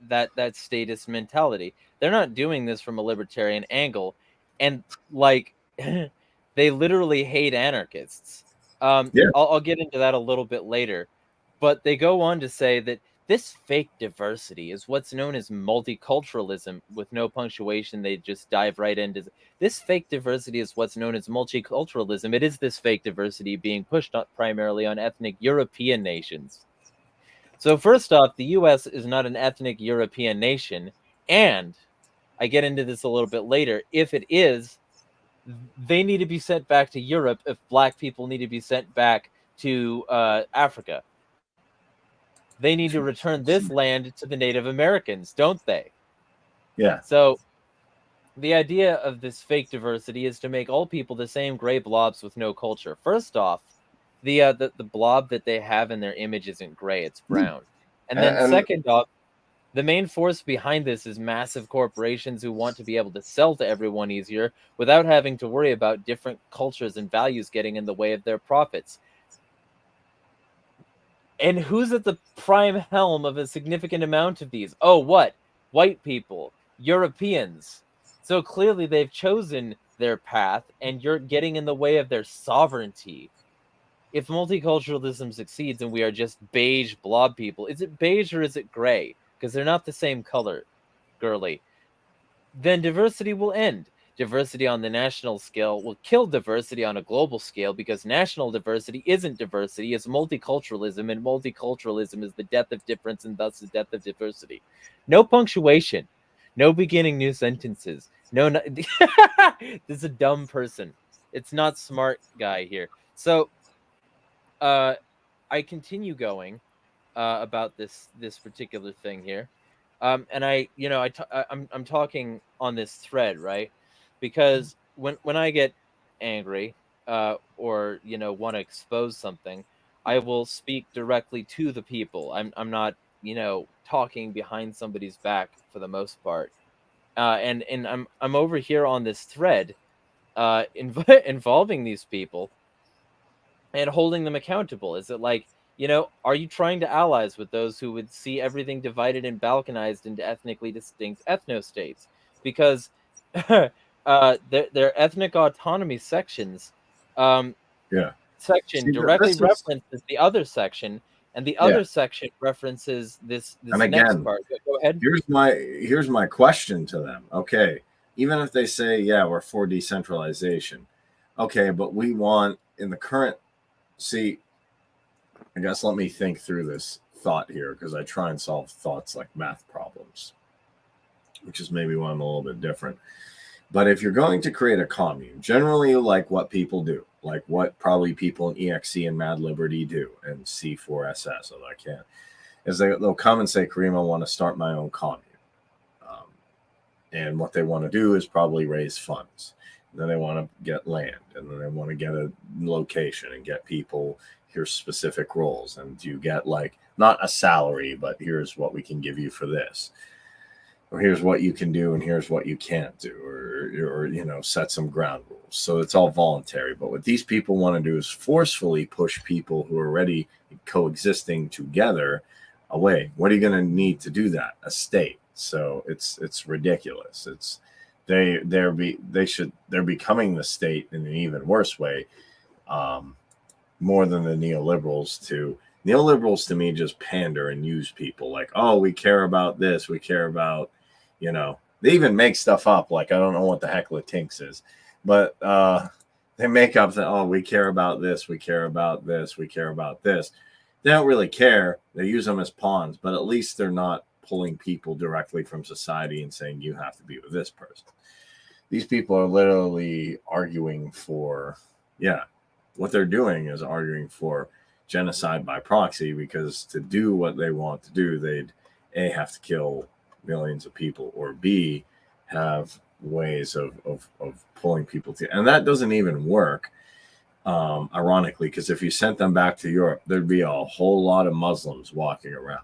that statist mentality. They're not doing this from a libertarian angle, and like, they literally hate anarchists. I'll get into that a little bit later, but they go on to say that this fake diversity is what's known as multiculturalism. With no punctuation, they just dive right into this fake diversity is what's known as multiculturalism. It is this fake diversity being pushed primarily on ethnic European nations. So first off, the U.S. is not an ethnic European nation, and I get into this a little bit later. If it is, they need to be sent back to Europe if black people need to be sent back to Africa. They need to return this land to the Native Americans, don't they?
Yeah.
So the idea of this fake diversity is to make all people the same gray blobs with no culture. First off, the blob that they have in their image isn't gray, it's brown. And then second off, the main force behind this is massive corporations who want to be able to sell to everyone easier without having to worry about different cultures and values getting in the way of their profits. And who's at the prime helm of a significant amount of these? Oh, what? White people, Europeans. So clearly they've chosen their path, and you're getting in the way of their sovereignty. If multiculturalism succeeds and we are just beige blob people, is it beige or is it gray? Because they're not the same color, girly. Then diversity will end. Diversity on the national scale will kill diversity on a global scale because national diversity isn't diversity, it's multiculturalism, and multiculturalism is the death of difference and thus the death of diversity. No punctuation, no beginning new sentences, this is a dumb person. It's not smart guy here. So I continue going about this particular thing here. And I'm talking on this thread, right? Because when I get angry or want to expose something, I will speak directly to the people. I'm not talking behind somebody's back for the most part. And I'm over here on this thread involving these people and holding them accountable. Is it like, are you trying to allies with those who would see everything divided and balkanized into ethnically distinct ethno-states? Because their ethnic autonomy sections section directly references the other section, and the other section references this
and again,
next part. Go ahead.
Here's my question to them. Okay, even if they say, yeah, we're for decentralization, okay, but we want in the current, see, I guess let me think through this thought here because I try and solve thoughts like math problems, which is maybe why I'm a little bit different. But if you're going to create a commune, generally like what people do, like what probably people in EXE and Mad Liberty do and C4SS, although I can't, is they'll come and say, Kareem, I want to start my own commune. And what they want to do is probably raise funds. And then they want to get land, and then they want to get a location and get people here's specific roles, and you get like not a salary, but here's what we can give you for this, or here's what you can do and here's what you can't do, or you know, set some ground rules. So it's all voluntary. But what these people want to do is forcefully push people who are already coexisting together away. What are you going to need to do that? A state. So it's ridiculous. They're becoming the state in an even worse way, more than the neoliberals. Neoliberals to me just pander and use people like, oh, we care about this, we care about, you know, they even make stuff up like, I don't know what the heck Latinx is, but they make up that, oh, we care about this, we care about this, we care about this. They don't really care. They use them as pawns, but at least they're not pulling people directly from society and saying you have to be with this person. These people are literally arguing for, what they're doing is arguing for genocide by proxy, because to do what they want to do, they'd A, have to kill millions of people, or B, have ways of pulling people to, and that doesn't even work, ironically, because if you sent them back to Europe, there'd be a whole lot of Muslims walking around.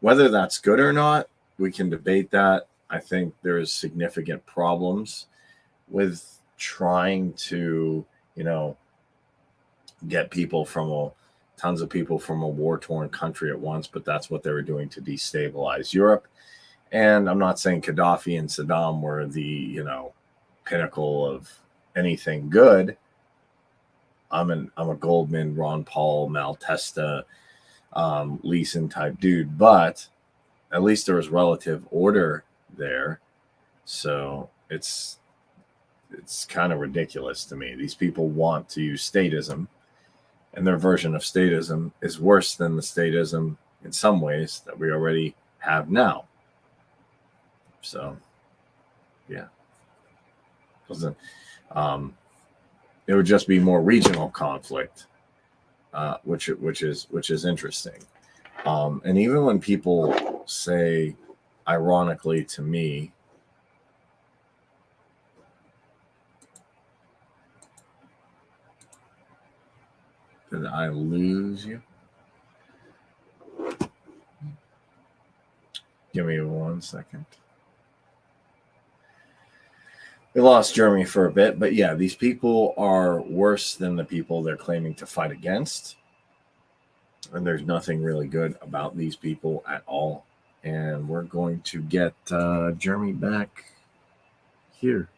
Whether that's good or not, we can debate that. I think there's significant problems with trying to, you know, get people from tons of people from a war-torn country at once, but that's what they were doing to destabilize Europe. And I'm not saying Gaddafi and Saddam were the, you know, pinnacle of anything good. I'm a Goldman, Ron Paul, Malatesta, Leeson type dude, but at least there was relative order there. So it's kind of ridiculous to me. These people want to use statism, and their version of statism is worse than the statism in some ways that we already have now. So, yeah. It would just be more regional conflict, which is interesting. And even when people say, ironically to me, did I lose you? Give me 1 second. We lost Jeremy for a bit, but yeah, these people are worse than the people they're claiming to fight against. And there's nothing really good about these people at all. And we're going to get Jeremy back here.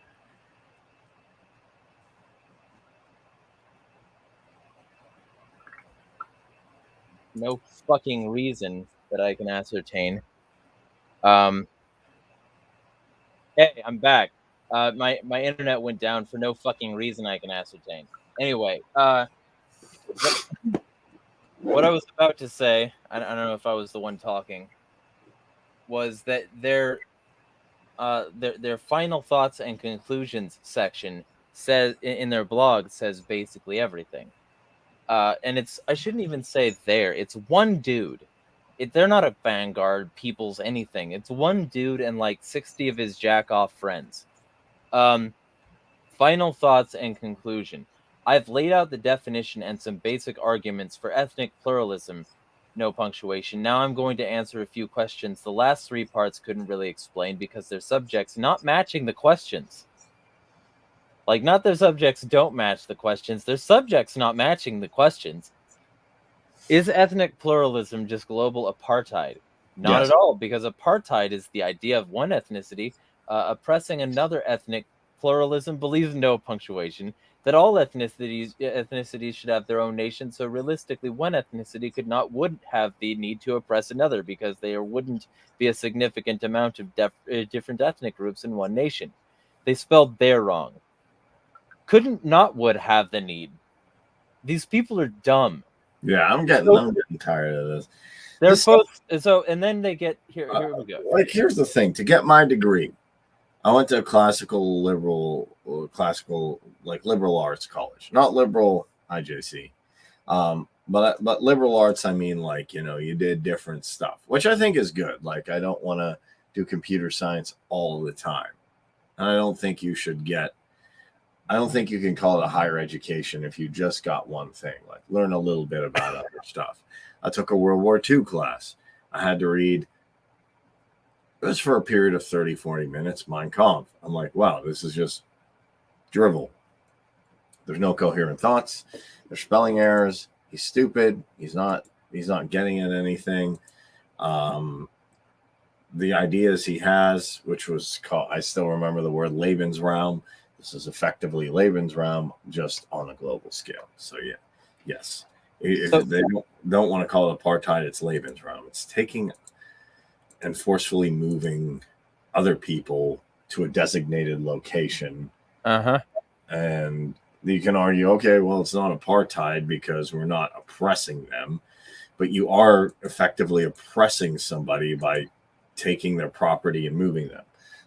No fucking reason that I can ascertain. Hey, I'm back. My internet went down for no fucking reason I can ascertain. Anyway, what I was about to say, I don't know if I was the one talking, was that their final thoughts and conclusions section says in their blog says basically everything. And I shouldn't even say it's one dude. They're not a Vanguard, People's, anything. It's one dude and like 60 of his jack-off friends. Final thoughts and conclusion. I've laid out the definition and some basic arguments for ethnic pluralism, no punctuation. Now I'm going to answer a few questions the last 3 parts couldn't really explain because their subjects not matching the questions. Like, not their subjects don't match the questions, their subjects not matching the questions. Is ethnic pluralism just global apartheid? Not
Yes.
at all, because apartheid is the idea of one ethnicity oppressing another ethnic. Pluralism believes, no punctuation, that all ethnicities should have their own nation, so realistically one ethnicity would have the need to oppress another because there wouldn't be a significant amount of different ethnic groups in one nation. They spelled "there" wrong. Would have the need. These people are dumb.
Yeah, I'm getting tired of this.
They're both so, and then they get here we go.
Like, here's the thing: to get my degree, I went to a liberal arts college, not liberal IJC, but liberal arts. I mean, like, you know, you did different stuff, which I think is good. Like, I don't want to do computer science all the time, and I don't think you should get I don't think you can call it a higher education if you just got one thing. Like learn a little bit about other stuff. I took a World War II class. I had to read, it was for a period of 30, 40 minutes, Mein Kampf. I'm like, wow, this is just drivel. There's no coherent thoughts. There's spelling errors. He's stupid. He's not getting at anything. The ideas he has, which was called, I still remember the word Lebensraum. This is effectively Lebensraum, just on a global scale. So yeah, yes. If they don't want to call it apartheid, it's Lebensraum. It's taking and forcefully moving other people to a designated location. And you can argue, okay, well, it's not apartheid because we're not oppressing them, but you are effectively oppressing somebody by taking their property and moving them.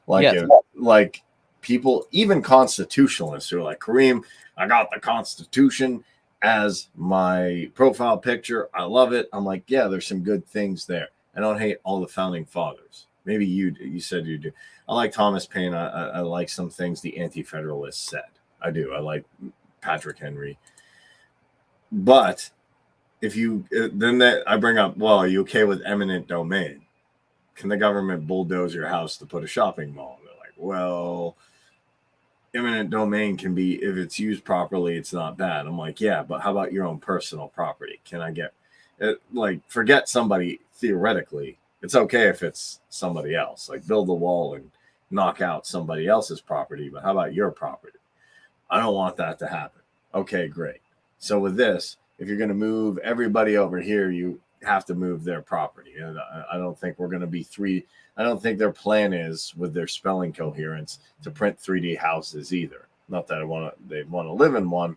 Like people, even constitutionalists who are like, Kareem, I got the Constitution as my profile picture. I love it. I'm like, yeah, there's some good things there. I don't hate all the founding fathers. Maybe you do. You said you do. I like Thomas Paine. I like some things the Anti-Federalists said. I do. I like Patrick Henry. But if you then that I bring up, well, are you okay with eminent domain? Can the government bulldoze your house to put a shopping mall? And they're like, well, eminent domain can be, if it's used properly, it's not bad. I'm like, yeah, but how about your own personal property? Can I get like forget somebody theoretically? It's okay if it's somebody else, like build a wall and knock out somebody else's property, but how about your property? I don't want that to happen. Okay, great. So with this, if you're going to move everybody over here, you have to move their property. And I don't think we're going to be I don't think their plan is with their spelling coherence to print 3D houses either. Not that they want to live in one.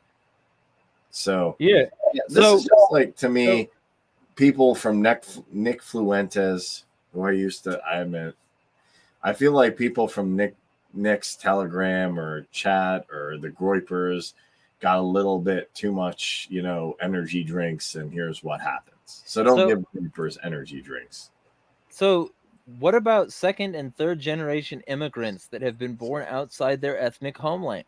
So
yeah,
this is just like, to me, people from Nick Fluentes, who I feel like people from Nick's Telegram or chat or the Groypers got a little bit too much, energy drinks, and here's what happens. So don't give Groypers energy drinks.
So what about second and third generation immigrants that have been born outside their ethnic homeland?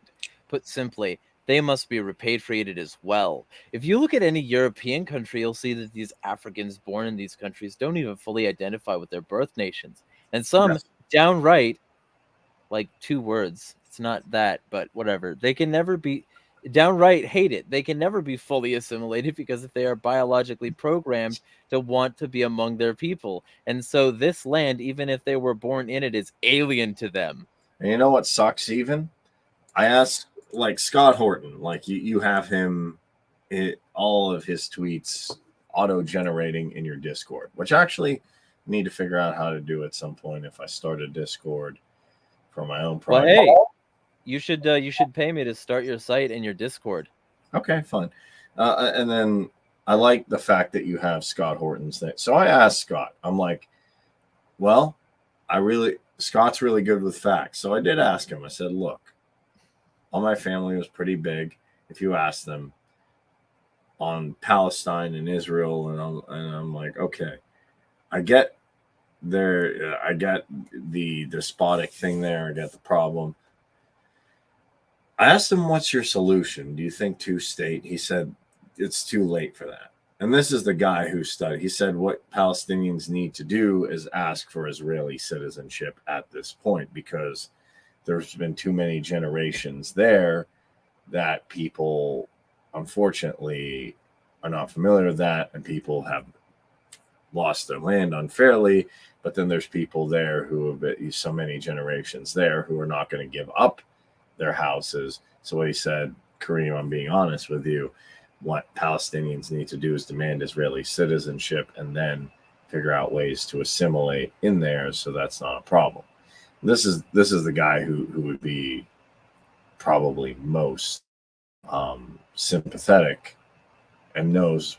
Put simply, they must be repatriated as well. If you look at any European country, you'll see that these Africans born in these countries don't even fully identify with their birth nations. And some downright, like 2 words, it's not that, but whatever, they can never be downright hate it. They can never be fully assimilated because if they are biologically programmed to want to be among their people. And so this land, even if they were born in it, is alien to them.
And you know what sucks even? I asked, like, Scott Horton, like you have him, all of his tweets auto-generating in your Discord, which I actually need to figure out how to do at some point if I start a Discord for my own project.
Well, hey, you should pay me to start your site and your Discord.
Okay, fine. And then I like the fact that you have Scott Horton's thing. So I asked Scott, I'm like, well, Scott's really good with facts. So I did ask him. I said, look, all my family was pretty big. If you ask them on Palestine and Israel, and I'm like, okay, I get the despotic thing there. I get the problem. I asked him, what's your solution? Do you think 2-state? He said, it's too late for that. And this is the guy who studied. He said what Palestinians need to do is ask for Israeli citizenship at this point, because there's been too many generations there that people, unfortunately, are not familiar with that, and people have lost their land unfairly. But then there's people there who have been so many generations there who are not going to give up their houses. So what he said, Kareem, I'm being honest with you, what Palestinians need to do is demand Israeli citizenship and then figure out ways to assimilate in there, so that's not a problem. This is the guy who would be probably most sympathetic and knows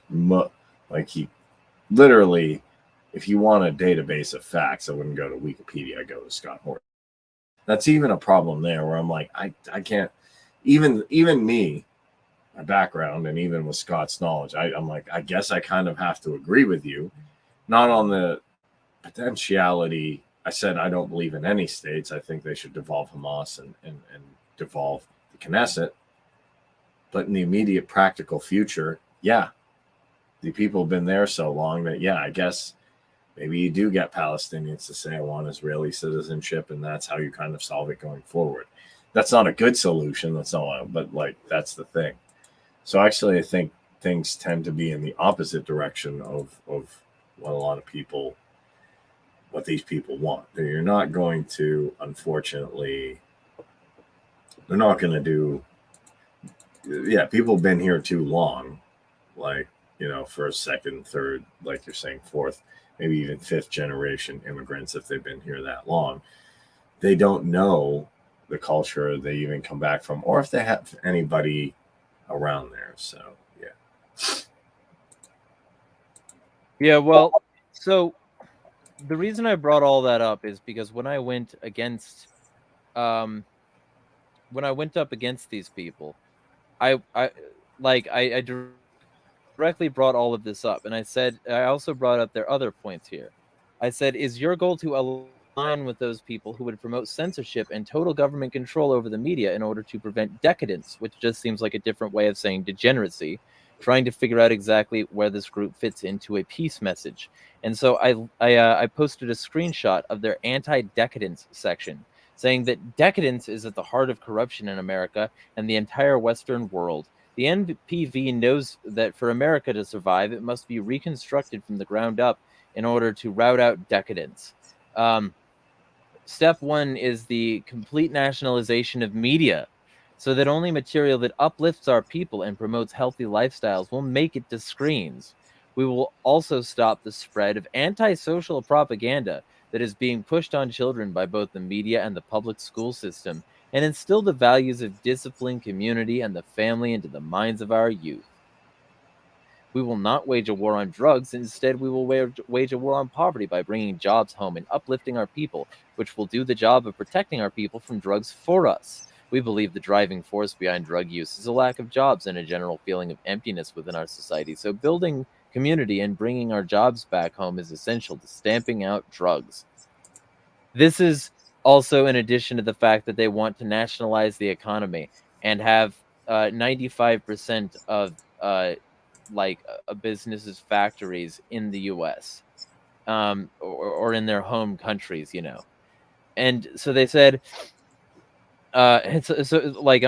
like he literally, if you want a database of facts, I wouldn't go to Wikipedia, I go to Scott Horton. That's even a problem there where I'm like, I can't, even me, my background, and even with Scott's knowledge, I'm like, I guess I kind of have to agree with you, not on the potentiality. I said I don't believe in any states. I think they should devolve Hamas and devolve the Knesset. But in the immediate practical future, yeah, the people have been there so long that, yeah, I guess maybe you do get Palestinians to say, I want Israeli citizenship, and that's how you kind of solve it going forward. That's not a good solution. That's not, but like, that's the thing. So actually, I think things tend to be in the opposite direction of what a lot of people, what these people want. You're not going to, unfortunately, they're not going to do, yeah, people have been here too long, like, first, second, third, like you're saying, fourth, maybe even fifth generation immigrants, if they've been here that long. They don't know the culture they even come back from, or if they have anybody around there. So, yeah.
Yeah, well, so the reason I brought all that up is because when I went up against these people, I directly brought all of this up, and I also brought up their other points here. I said, is your goal to align with those people who would promote censorship and total government control over the media in order to prevent decadence, which just seems like a different way of saying degeneracy, trying to figure out exactly where this group fits into a peace message. And so I posted a screenshot of their anti-decadence section, saying that decadence is at the heart of corruption in America and the entire Western world. The NPV knows that for America to survive, it must be reconstructed from the ground up in order to rout out decadence. Step one is the complete nationalization of media, so that only material that uplifts our people and promotes healthy lifestyles will make it to screens. We will also stop the spread of antisocial propaganda that is being pushed on children by both the media and the public school system, and instill the values of discipline, community, and the family into the minds of our youth. We will not wage a war on drugs. Instead, we will wage a war on poverty by bringing jobs home and uplifting our people, which will do the job of protecting our people from drugs for us. We believe the driving force behind drug use is a lack of jobs and a general feeling of emptiness within our society. So building community and bringing our jobs back home is essential to stamping out drugs. This is also in addition to the fact that they want to nationalize the economy and have 95% of a business's factories in the U.S. Or in their home countries, And so they said, I'm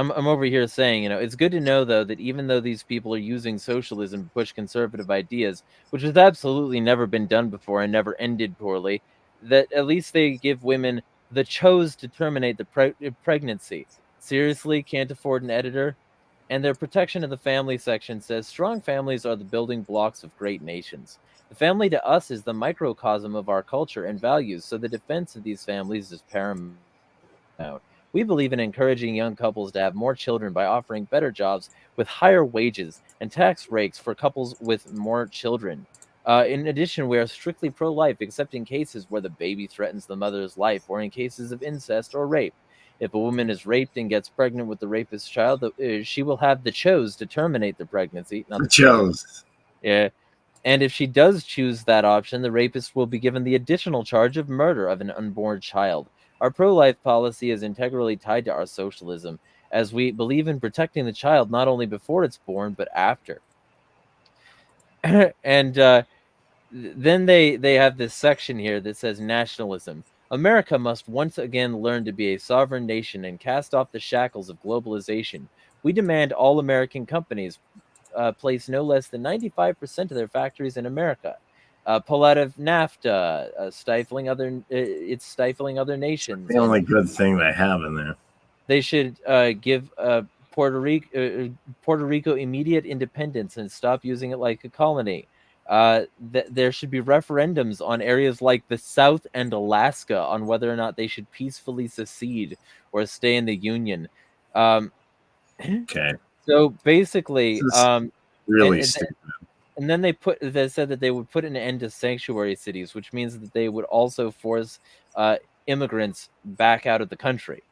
over here saying, it's good to know though that even though these people are using socialism to push conservative ideas, which has absolutely never been done before and never ended poorly, that at least they give women the chose to terminate the pregnancy. Seriously, can't afford an editor? And their protection of the family section says strong families are the building blocks of great nations. The family to us is the microcosm of our culture and values, so the defense of these families is paramount. We believe in encouraging young couples to have more children by offering better jobs with higher wages and tax breaks for couples with more children. In addition, we are strictly pro-life, except in cases where the baby threatens the mother's life or in cases of incest or rape. If a woman is raped and gets pregnant with the rapist's child, she will have the chose to terminate the pregnancy. Not the
chose.
Yeah. And if she does choose that option, the rapist will be given the additional charge of murder of an unborn child. Our pro-life policy is integrally tied to our socialism, as we believe in protecting the child not only before it's born, but after. And then they have this section here that says nationalism. America must once again learn to be a sovereign nation and cast off the shackles of globalization. We demand all American companies place no less than 95% of their factories in America. Pull out of NAFTA, it's stifling other nations.
The only good thing they have in there.
They should give Puerto Rico immediate independence and stop using it like a colony. There should be referendums on areas like the South and Alaska on whether or not they should peacefully secede or stay in the Union.
Okay.
So basically,
really stupid.
And then they said that they would put an end to sanctuary cities, which means that they would also force immigrants back out of the country.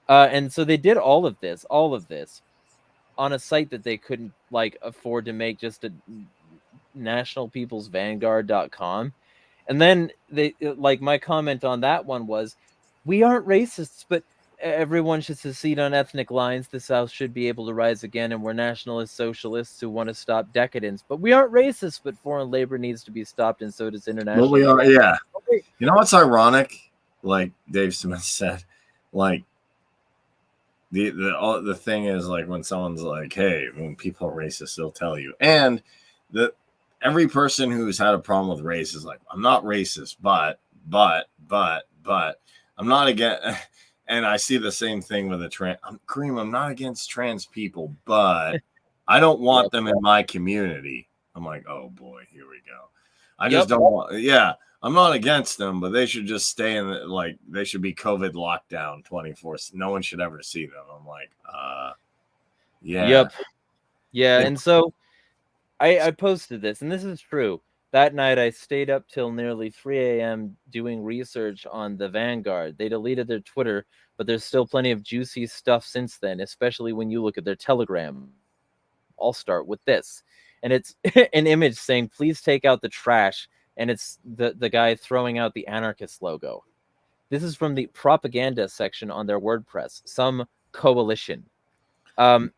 And so they did all of this on a site that they couldn't afford to make just a nationalpeoplesvanguard.com. And then my comment on that one was, we aren't racists, but everyone should secede on ethnic lines. The South should be able to rise again, and we're nationalist socialists who want to stop decadence. But we aren't racist, but foreign labor needs to be stopped, and so does
But
international
we are,
labor.
yeah.
Okay.
You know what's ironic? Like Dave Smith said, like the thing is, like, when someone's like, "Hey, when people are racist, they'll tell you," and the every person who's had a problem with race is like, "I'm not racist, but I'm not against." And I see the same thing with Kareem, I'm not against trans people, but I don't want them in my community. I'm like, oh boy, here we go. I just don't want. Yeah, I'm not against them, but they should just stay in like they should be COVID lockdown 24. No one should ever see them. I'm like, yeah.
Yep. Yeah, and so I posted this, and this is true. That night, I stayed up till nearly 3 a.m. doing research on the Vanguard. They deleted their Twitter, but there's still plenty of juicy stuff since then, especially when you look at their Telegram. I'll start with this. And it's an image saying, please take out the trash. And it's the guy throwing out the anarchist logo. This is from the propaganda section on their WordPress, some coalition.
So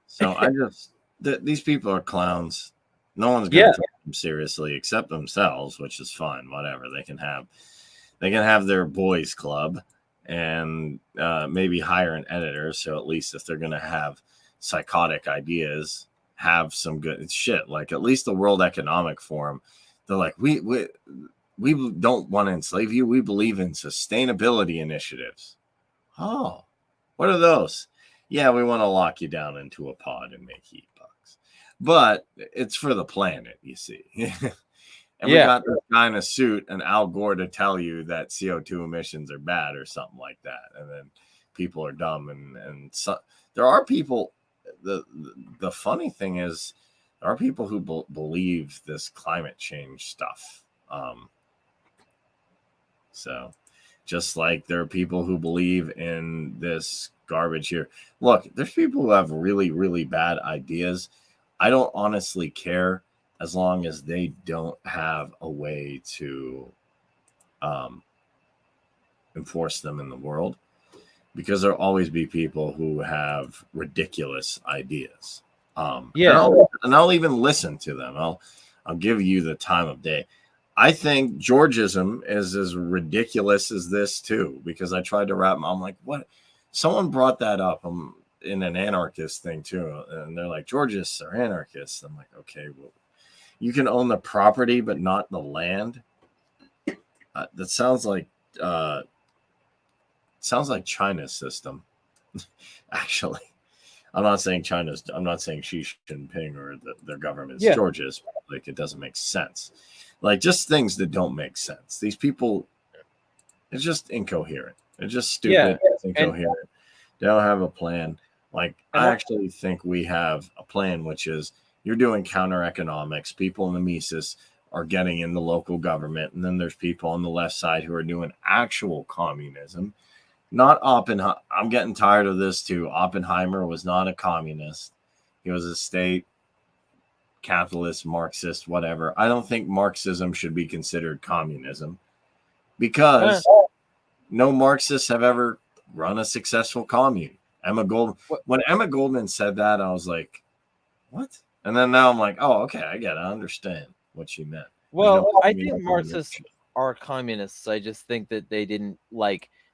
these people are clowns. No one's going to take them seriously except themselves, which is fine. Whatever, they can have their boys club and maybe hire an editor. So at least if they're going to have psychotic ideas, have some good shit. Like at least the World Economic Forum, they're like, we don't want to enslave you. We believe in sustainability initiatives. Oh, what are those? Yeah, we want to lock you down into a pod and make heat bucks. But it's for the planet, you see. And we got this guy in a suit and Al Gore to tell you that CO2 emissions are bad or something like that. And then people are dumb. And so, there are people. The funny thing is, there are people who believe this climate change stuff. So just like there are people who believe in this garbage here. Look, there's people who have really, really bad ideas. I don't honestly care as long as they don't have a way to enforce them in the world, because there'll always be people who have ridiculous ideas. And I'll even listen to them. I'll give you the time of day. I think Georgism is as ridiculous as this too, because I tried to wrap. I'm like, what? Someone brought that up in an anarchist thing too, and they're like, Georgists are anarchists. I'm like, okay, well, you can own the property but not the land. That sounds like China's system. Actually, I'm not saying Xi Jinping or their government's Georgists. Like, it doesn't make sense. Like, just things that don't make sense. These people, it's just incoherent. They're just stupid. It's incoherent. They don't have a plan. Like, I actually think we have a plan, which is you're doing counter economics. People in the Mises are getting in the local government. And then there's people on the left side who are doing actual communism. Not Oppenheimer. I'm getting tired of this too. Oppenheimer was not a communist. He was a state capitalist, Marxist, whatever. I don't think Marxism should be considered communism, because no Marxists have ever run a successful commune. When Emma Goldman said that, I was like, what? And then now I'm like, oh, okay, I get it. I understand what she meant.
Well, I think Marxists are communists. I just think that they didn't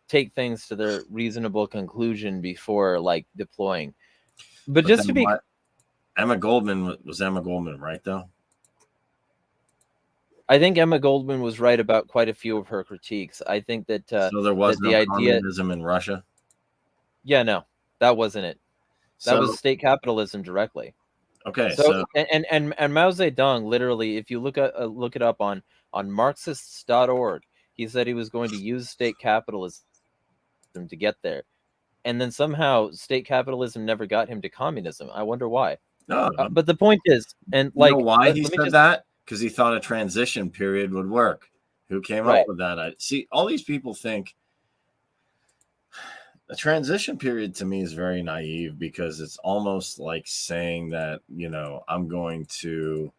take things to their reasonable conclusion before deploying. But just to be
Emma Goldman was Emma Goldman right though?
I think Emma Goldman was right about quite a few of her critiques. I think that
so there was no communism in Russia.
Yeah, no, that wasn't it. That was state capitalism directly.
Okay,
so and Mao Zedong, literally, if you look it up on Marxists.org, he said he was going to use state capitalism to get there, and then somehow state capitalism never got him to communism. I wonder why.
No,
but the point is, and
you know why he said that? Because he thought a transition period would work. Who came up with that? I see. All these people think a transition period to me is very naive, because it's almost like saying that, I'm going to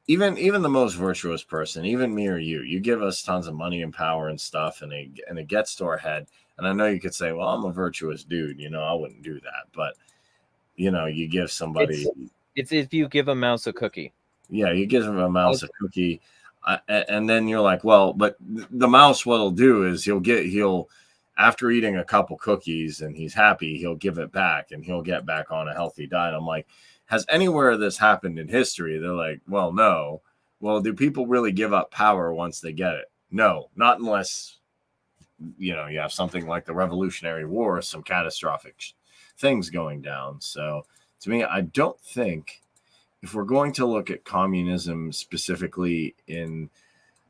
even the most virtuous person, even me or you give us tons of money and power and stuff, and it gets to our head. And I know you could say, well, I'm a virtuous dude, I wouldn't do that. But you give somebody,
it's if you give a mouse a cookie.
yeah, you give them a mouse a cookie, and then you're like, well, but the mouse, what'll do is he'll after eating a couple cookies and he's happy, he'll give it back and he'll get back on a healthy diet. I'm like, has anywhere this happened in history? They're like, well, no. Well, do people really give up power once they get it? No, not unless you have something like the Revolutionary War, some catastrophic things going down. So to me, I don't think, if we're going to look at communism specifically in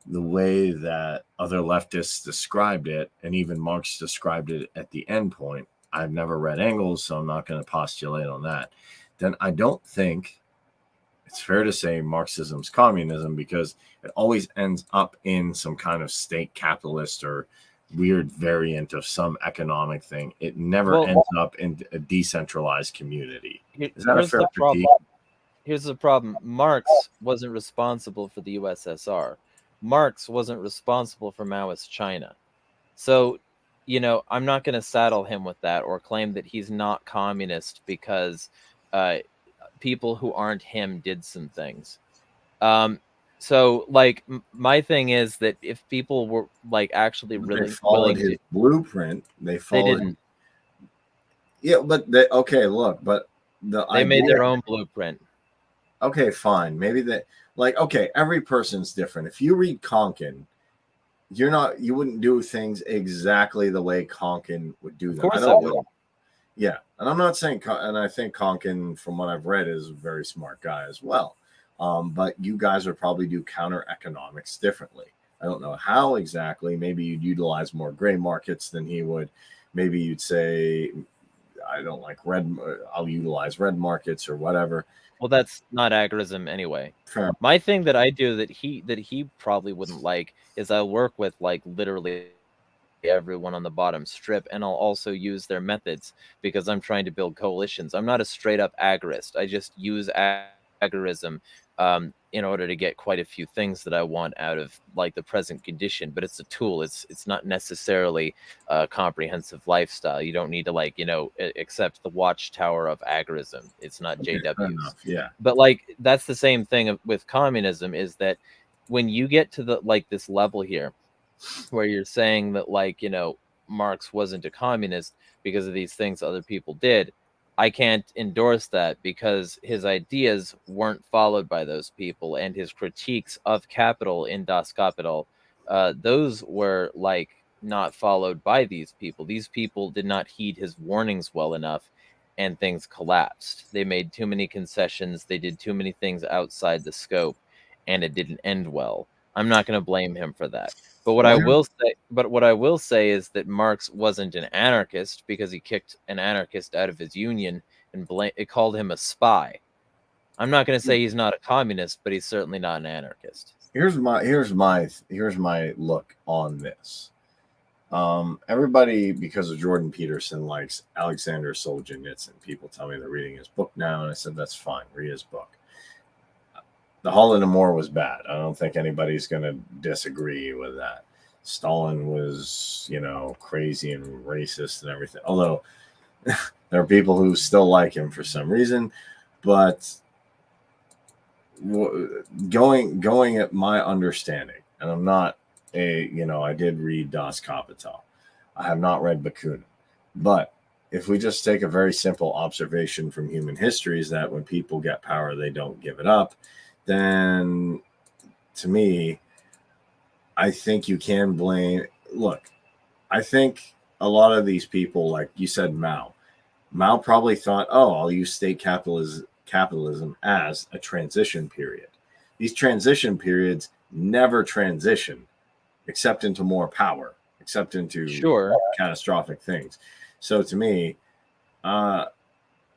the way that other leftists described it, and even Marx described it at the end point, I've never read Engels, so I'm not going to postulate on that, then I don't think it's fair to say Marxism's communism, because it always ends up in some kind of state capitalist or weird variant of some economic thing. It never ends up in a decentralized community. Is that a fair critique?
Here's the problem. Marx wasn't responsible for the USSR. Marx wasn't responsible for Maoist China. So, I'm not going to saddle him with that or claim that he's not communist because people who aren't him did some things. So, like, my thing is that if people were like actually really
followed his blueprint, they didn't. Yeah, but they
made their own blueprint.
Okay, fine. Maybe every person's different. If you read Konkin, you wouldn't do things exactly the way Konkin would do them.
Of course I would.
Yeah, and I'm not saying, and I think Konkin, from what I've read, is a very smart guy as well. But you guys would probably do counter economics differently. I don't know how exactly. Maybe you'd utilize more gray markets than he would. Maybe you'd say, I don't like red. I'll utilize red markets or whatever.
Well, that's not agorism anyway.
Fair.
My thing that I do that he probably wouldn't like is I work with like literally everyone on the bottom strip, and I'll also use their methods because I'm trying to build coalitions. I'm not a straight up agorist. I just use agorism in order to get quite a few things that I want out of like the present condition, but it's a tool. It's not necessarily a comprehensive lifestyle. You don't need to accept the watchtower of agorism. It's not JW's.
Yeah.
But like that's the same thing with communism, is that when you get to the this level here where you're saying that Marx wasn't a communist because of these things other people did, I can't endorse that because his ideas weren't followed by those people, and his critiques of capital in Das Kapital, those were not followed by these people. These people did not heed his warnings well enough, and things collapsed. They made too many concessions. They did too many things outside the scope, and it didn't end well. I'm not going to blame him for that. But what I will say is that Marx wasn't an anarchist because he kicked an anarchist out of his union and it called him a spy. I'm not going to say he's not a communist, but he's certainly not an anarchist.
Here's my look on this. Everybody, because of Jordan Peterson, likes Alexander Solzhenitsyn. People tell me they're reading his book now, and I said that's fine. Read his book. The Holodomor was bad. I don't think anybody's going to disagree with that. Stalin was, crazy and racist and everything. Although there are people who still like him for some reason. But going at my understanding, and I'm not I did read Das Kapital. I have not read Bakunin. But if we just take a very simple observation from human history, is that when people get power, they don't give it up. Then to me, I think you can blame. Look, I think a lot of these people, like you said, Mao probably thought, oh, I'll use state capitalism as a transition period. These transition periods never transition except into more power, except into catastrophic things. So to me,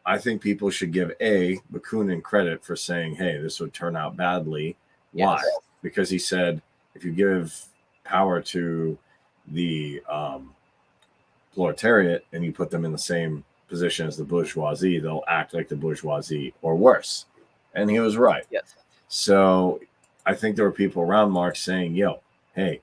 I think people should give Bakunin credit for saying, hey, this would turn out badly. Yes. Why? Because he said, if you give power to the proletariat and you put them in the same position as the bourgeoisie, they'll act like the bourgeoisie or worse. And he was right.
Yes.
So I think there were people around Marx saying, "Yo, hey,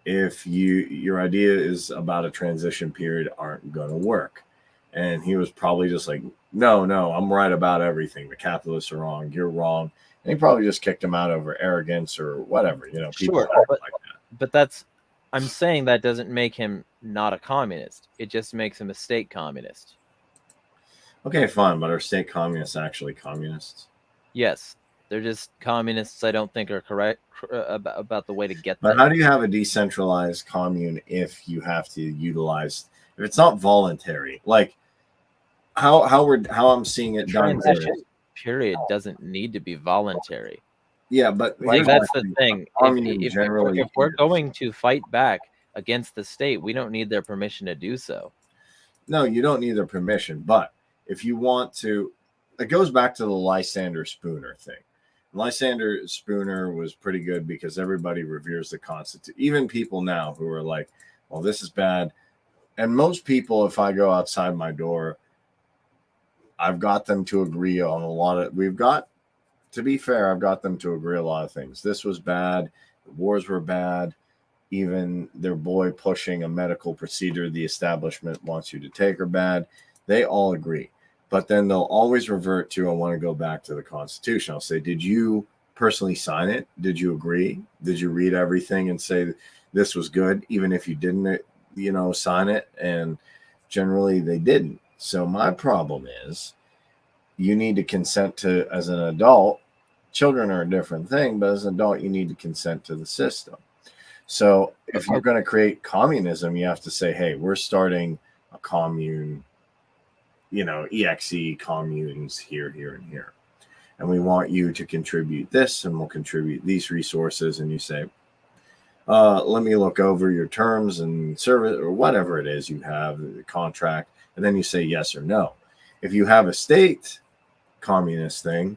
if your idea is about a transition period aren't going to work," and he was probably just like, "No, no, I'm right about everything. The capitalists are wrong. You're wrong." And he probably just kicked him out over arrogance or whatever. You know, people
Sure,
like that.
but that's I'm saying that doesn't make him not a communist. It just makes him a state communist.
Okay, fine, but are state communists actually communists?
Yes, they're just communists. I don't think are correct about the way to get
But
there.
how do you have a decentralized commune if you have to utilize if it's not voluntary? Like how I'm seeing it done here
Transition
is
period doesn't need to be voluntary.
yeah, but
Like
here's my
that's the
thing.
thing.
Commune generally
If we're
is.
going to fight back against the state, we don't need their permission to do so.
No, you don't need their permission, but if you want to, it goes back to the Lysander Spooner thing. Lysander Spooner was pretty good because everybody reveres the Constitution. Even people now who are like, well, this is bad. And most people, if I go outside my door, I've got them to agree on a lot of, to be fair, I've got them to agree a lot of things. This was bad. The wars were bad. Even their boy pushing a medical procedure the establishment wants you to take are bad. They all agree. But then they'll always revert to, I want to go back to the Constitution. I'll say, did you personally sign it? Did you agree? Did you read everything and say this was good, even if you didn't, sign it? And generally they didn't. So my problem is you need to consent to, as an adult, children are a different thing, but as an adult, you need to consent to the system. So if you're going to create communism, you have to say, hey, we're starting a commune, EXE communes here, here, and here. And we want you to contribute this, and we'll contribute these resources. And you say, let me look over your terms and service or whatever it is you have, the contract. And then you say yes or no. If you have a state communist thing,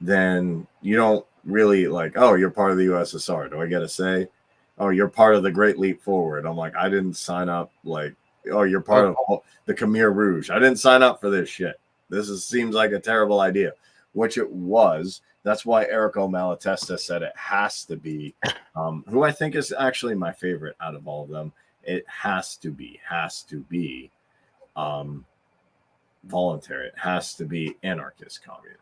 then you don't really like, oh, you're part of the USSR. Do I get a say? Oh, you're part of the Great Leap Forward. I'm like, I didn't sign up. Like, oh, you're part of the Khmer Rouge. I didn't sign up for this shit. Seems like a terrible idea, which it was. That's why Errico Malatesta said it has to be, who I think is actually my favorite out of all of them. It has to be voluntary. It has to be anarchist communism.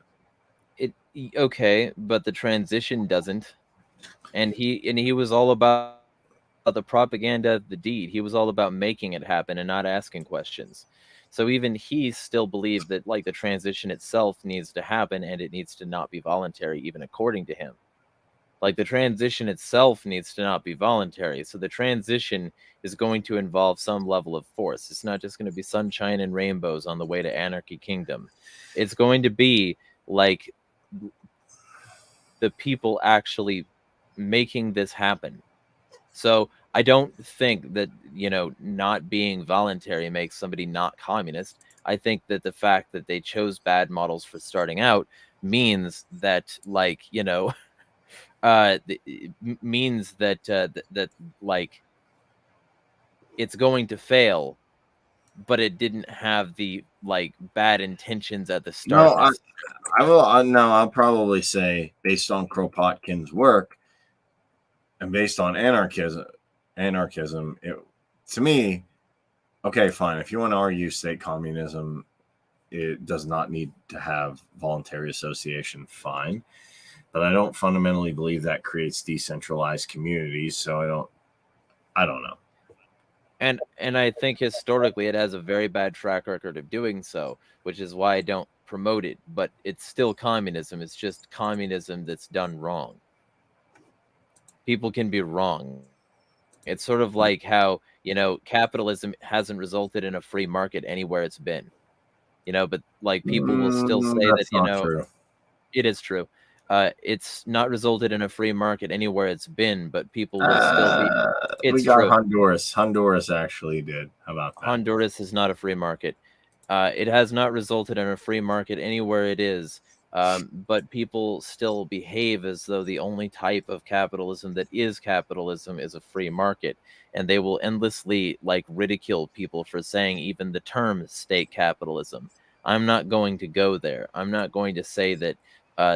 Okay, but the transition doesn't. And he was all about the propaganda of the deed. He was all about making it happen and not asking questions. So even he still believed that like the transition itself needs to happen and it needs to not be voluntary, even according to him. Like the transition itself needs to not be voluntary. So the transition is going to involve some level of force. It's not just going to be sunshine and rainbows on the way to Anarchy Kingdom. It's going to be like the people actually making this happen. So I don't think that, not being voluntary makes somebody not communist. I think that the fact that they chose bad models for starting out means that, like, means that that like it's going to fail, but it didn't have the like bad intentions at the start.
No, I will. No, I'll probably say based on Kropotkin's work and based on anarchism, to me, okay, fine. If you want to argue state communism, it does not need to have voluntary association, fine. But I don't fundamentally believe that creates decentralized communities. So I don't know.
And I think historically it has a very bad track record of doing so, which is why I don't promote it. But it's still communism. It's just communism that's done wrong. People can be wrong. It's sort of like how, capitalism hasn't resulted in a free market anywhere it's been. But like people will still say
That's
that,
not true.
it is true. It's not resulted in a free market anywhere it's been, but people will still be. It's
we got
true.
Honduras. Honduras actually did. How about that?
Honduras is not a free market. It has not resulted in a free market anywhere it is. But people still behave as though the only type of capitalism that is capitalism is a free market, and they will endlessly like ridicule people for saying even the term state capitalism. I'm not going to go there. I'm not going to say that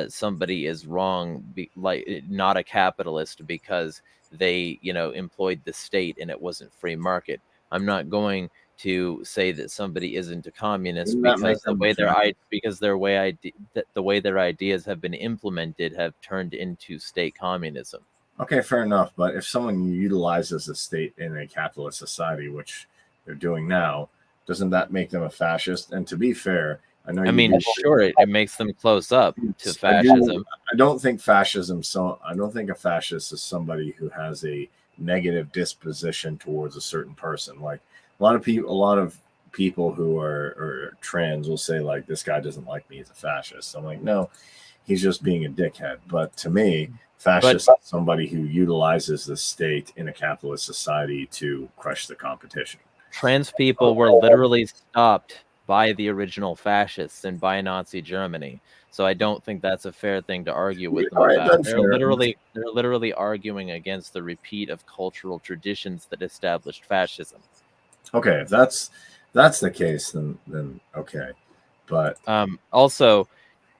somebody is wrong, like not a capitalist because they, employed the state and it wasn't free market. I'm not going to say that somebody isn't a communist
Wouldn't that make
because the
them
way
a fascist?
the way their ideas have been implemented have turned into state communism.
Okay, fair enough. But if someone utilizes the state in a capitalist society, which they're doing now, doesn't that make them a fascist? And to be fair, I know
I
you
mean,
do.
sure, it makes them close up to
I do.
fascism.
I don't think fascism. So I don't think a fascist is somebody who has a negative disposition towards a certain person. Like a lot of people who are trans will say like, this guy doesn't like me, he's a fascist. I'm like, no, he's just being a dickhead. But to me, fascist is somebody who utilizes the state in a capitalist society to crush the competition.
Trans people were literally stopped by the original fascists and by Nazi Germany. So I don't think that's a fair thing to argue with them about. They're literally arguing against the repeat of cultural traditions that established fascism.
Okay, if that's the case, then okay. But
also,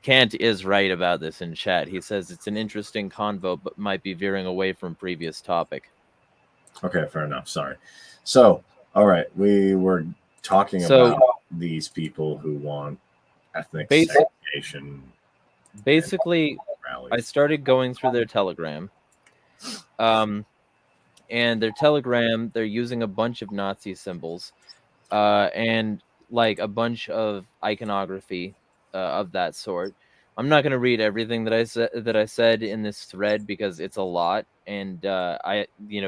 Kant is right about this in chat. He says it's an interesting convo, but might be veering away from previous topic.
Okay, fair enough. Sorry. So, all right, we were talking about these people who want ethnic segregation.
Basically, I started going through their Telegram. And their Telegram, they're using a bunch of Nazi symbols, and like a bunch of iconography of that sort. I'm not going to read everything that I said in this thread because it's a lot, and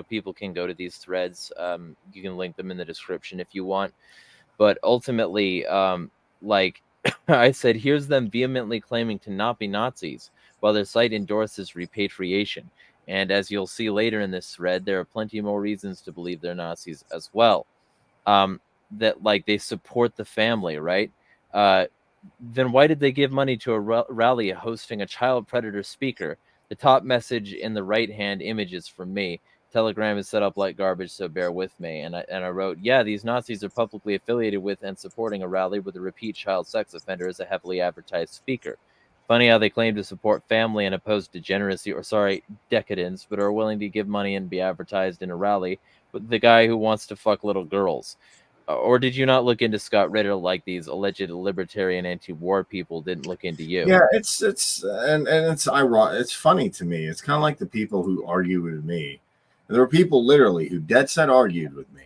people can go to these threads. You can link them in the description if you want. But ultimately, like I said, here's them vehemently claiming to not be Nazis, while their site endorses repatriation. And as you'll see later in this thread, there are plenty more reasons to believe they're Nazis as well. That like they support the family, right? Then why did they give money to a rally hosting a child predator speaker? The top message in the right-hand image is from me. Telegram is set up like garbage, so bear with me. And I wrote, yeah, these Nazis are publicly affiliated with and supporting a rally with a repeat child sex offender as a heavily advertised speaker. Funny how they claim to support family and oppose degeneracy, decadence, but are willing to give money and be advertised in a rally with the guy who wants to fuck little girls. Or did you not look into Scott Ritter like these alleged libertarian anti-war people didn't look into you?
Yeah, it's ironic. It's funny to me. It's kind of like the people who argue with me. There were people literally who dead set argued with me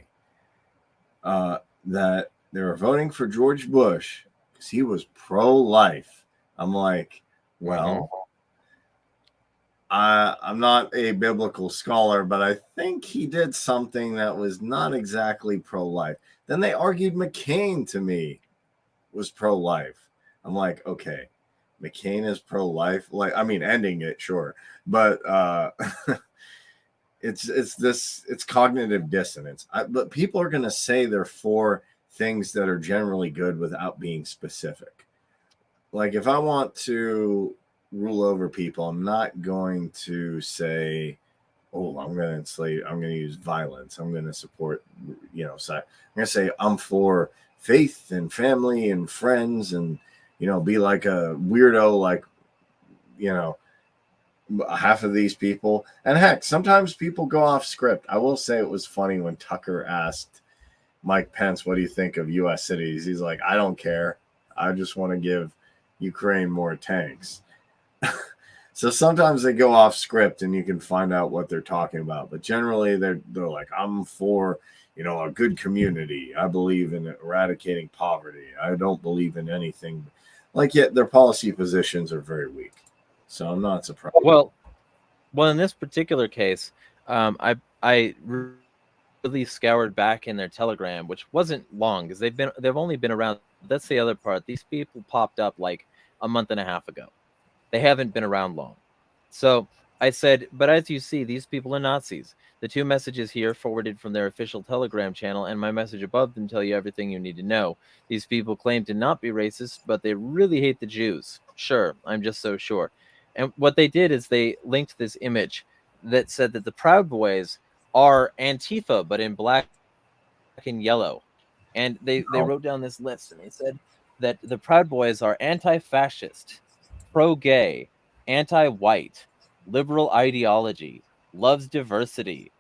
that they were voting for George Bush because he was pro-life. I'm like, well, I'm not a biblical scholar, but I think he did something that was not exactly pro-life. Then they argued McCain to me was pro-life. I'm like, okay, McCain is pro-life. Like, I mean, ending it, sure, but it's cognitive dissonance. But people are gonna say they're for things that are generally good without being specific. Like, if I want to rule over people, I'm not going to say, oh, I'm going to enslave, I'm going to use violence, I'm going to support, so I'm going to say I'm for faith and family and friends and, be like a weirdo, like, half of these people. And heck, sometimes people go off script. I will say it was funny when Tucker asked Mike Pence, what do you think of U.S. cities? He's like, I don't care. I just want to give Ukraine more tanks. So sometimes they go off script and you can find out what they're talking about. But generally they're like, I'm for, a good community. I believe in eradicating poverty. I don't believe in anything. Like, yet their policy positions are very weak. So I'm not surprised.
Well, in this particular case, I really scoured back in their Telegram, which wasn't long because they've only been around. That's the other part. These people popped up like a month and a half ago. They haven't been around long. So I said, but as you see, these people are Nazis. The two messages here forwarded from their official Telegram channel and my message above them tell you everything you need to know. These people claim to not be racist, but they really hate the Jews. Sure, I'm just so sure. And what they did is they linked this image that said that the Proud Boys are Antifa, but in black and yellow. And they wrote down this list and they said that the Proud Boys are anti-fascist, pro-gay, anti-white, liberal ideology, loves diversity,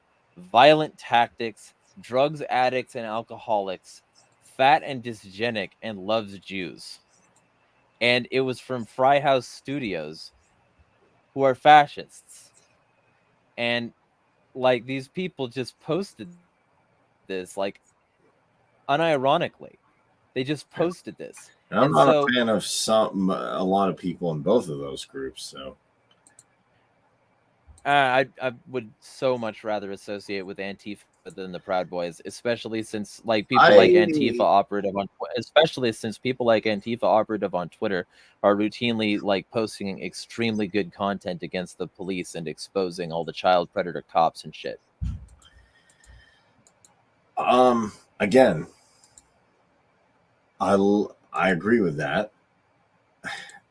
violent tactics, drugs addicts and alcoholics, fat and dysgenic, and loves Jews. And it was from Fry House Studios, who are fascists. And like these people just posted this like unironically. They just posted this.
And I'm
And
not
so
a fan of a lot of people in both of those groups. So
I would so much rather associate with Antifa than the Proud Boys, especially since like people like Antifa operative on, especially since people like Antifa operative on Twitter are routinely like posting extremely good content against the police and exposing all the child predator cops and shit.
Again, I agree with that.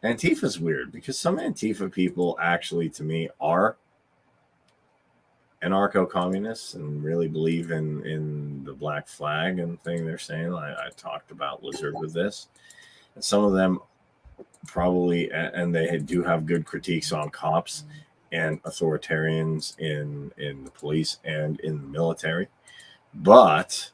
Antifa's weird because some Antifa people actually, to me, are anarcho-communists and really believe in the black flag and thing they're saying. I talked about Lizard with this, and some of them probably, and they do have good critiques on cops and authoritarians in the police and in the military, but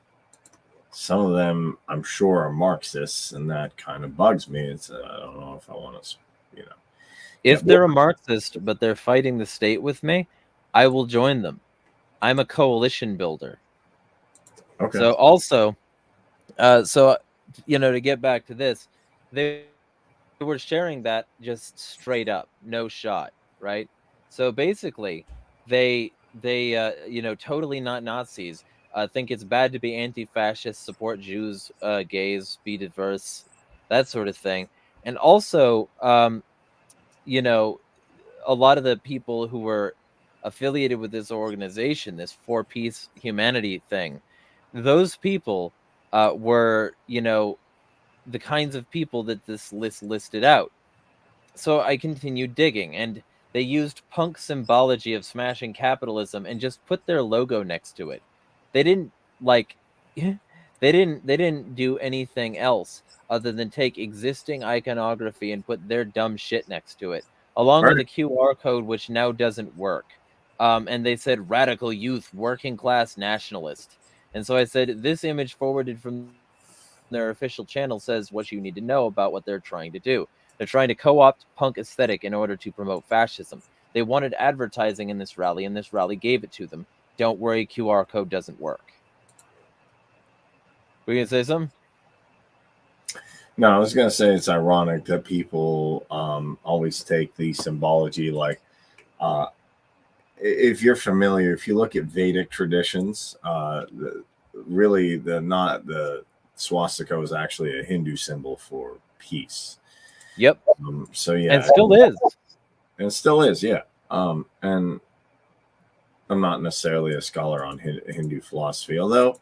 some of them I'm sure are Marxists, and that kind of bugs me. It's I don't know if I want to, you know.
If they're a Marxist but they're fighting the state with me, I will join them. I'm a coalition builder.
Okay.
So also, so you know, to get back to this, they were sharing that just straight up, no shot, right? So basically, they you know, totally not Nazis. Think it's bad to be anti-fascist, support Jews, gays, be diverse, that sort of thing, and also, you know, a lot of the people who were affiliated with this organization, this four-piece humanity thing, those people were, you know, the kinds of people that this list listed out. So I continued digging, and they used punk symbology of smashing capitalism and just put their logo next to it. They didn't like they didn't do anything else other than take existing iconography and put their dumb shit next to it, along with a QR code which now doesn't work. And they said radical youth, working class nationalist. And so I said, this image forwarded from their official channel says what you need to know about what they're trying to do. They're trying to co-opt punk aesthetic in order to promote fascism. They wanted advertising in this rally, and this rally gave it to them. Don't worry, QR code doesn't work. Were you going to say something?
No, I was going to say it's ironic that people always take the symbology like, if you're familiar, if you look at Vedic traditions, really the swastika is actually a Hindu symbol for peace.
Yep.
So yeah,
and still is.
And still is, yeah. And I'm not necessarily a scholar on Hindu philosophy, although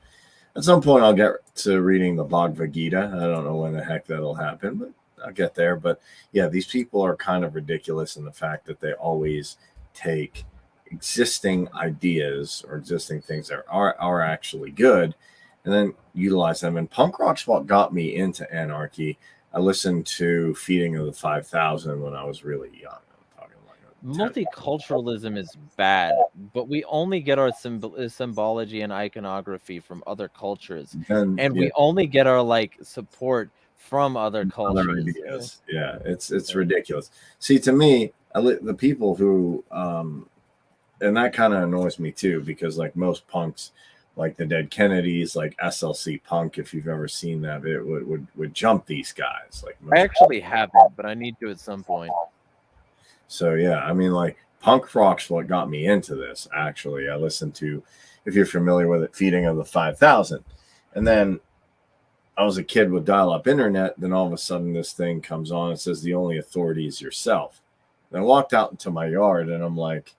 at some point I'll get to reading the Bhagavad Gita. I don't know when the heck that'll happen, but I'll get there. But yeah, these people are kind of ridiculous in the fact that they always take existing ideas or existing things that are actually good and then utilize them. And punk rock's what got me into anarchy. I listened to Feeding of the 5,000 when I was really young.
Multiculturalism is bad, but we only get our symbology and iconography from other cultures, and we only get our like support from other cultures.
Other ideas. Yeah, it's ridiculous. See, to me, the people who and that kind of annoys me too, because like most punks, like the Dead Kennedys, like SLC Punk, if you've ever seen that, it would jump these guys. Like
I actually haven't, but I need to at some point.
So yeah, I mean, like punk rock's what got me into this. Actually, I listened to, if you're familiar with it, Feeding of the 5,000, and then I was a kid with dial-up internet. Then all of a sudden, this thing comes on. It says the only authority is yourself. And I walked out into my yard, and I'm like,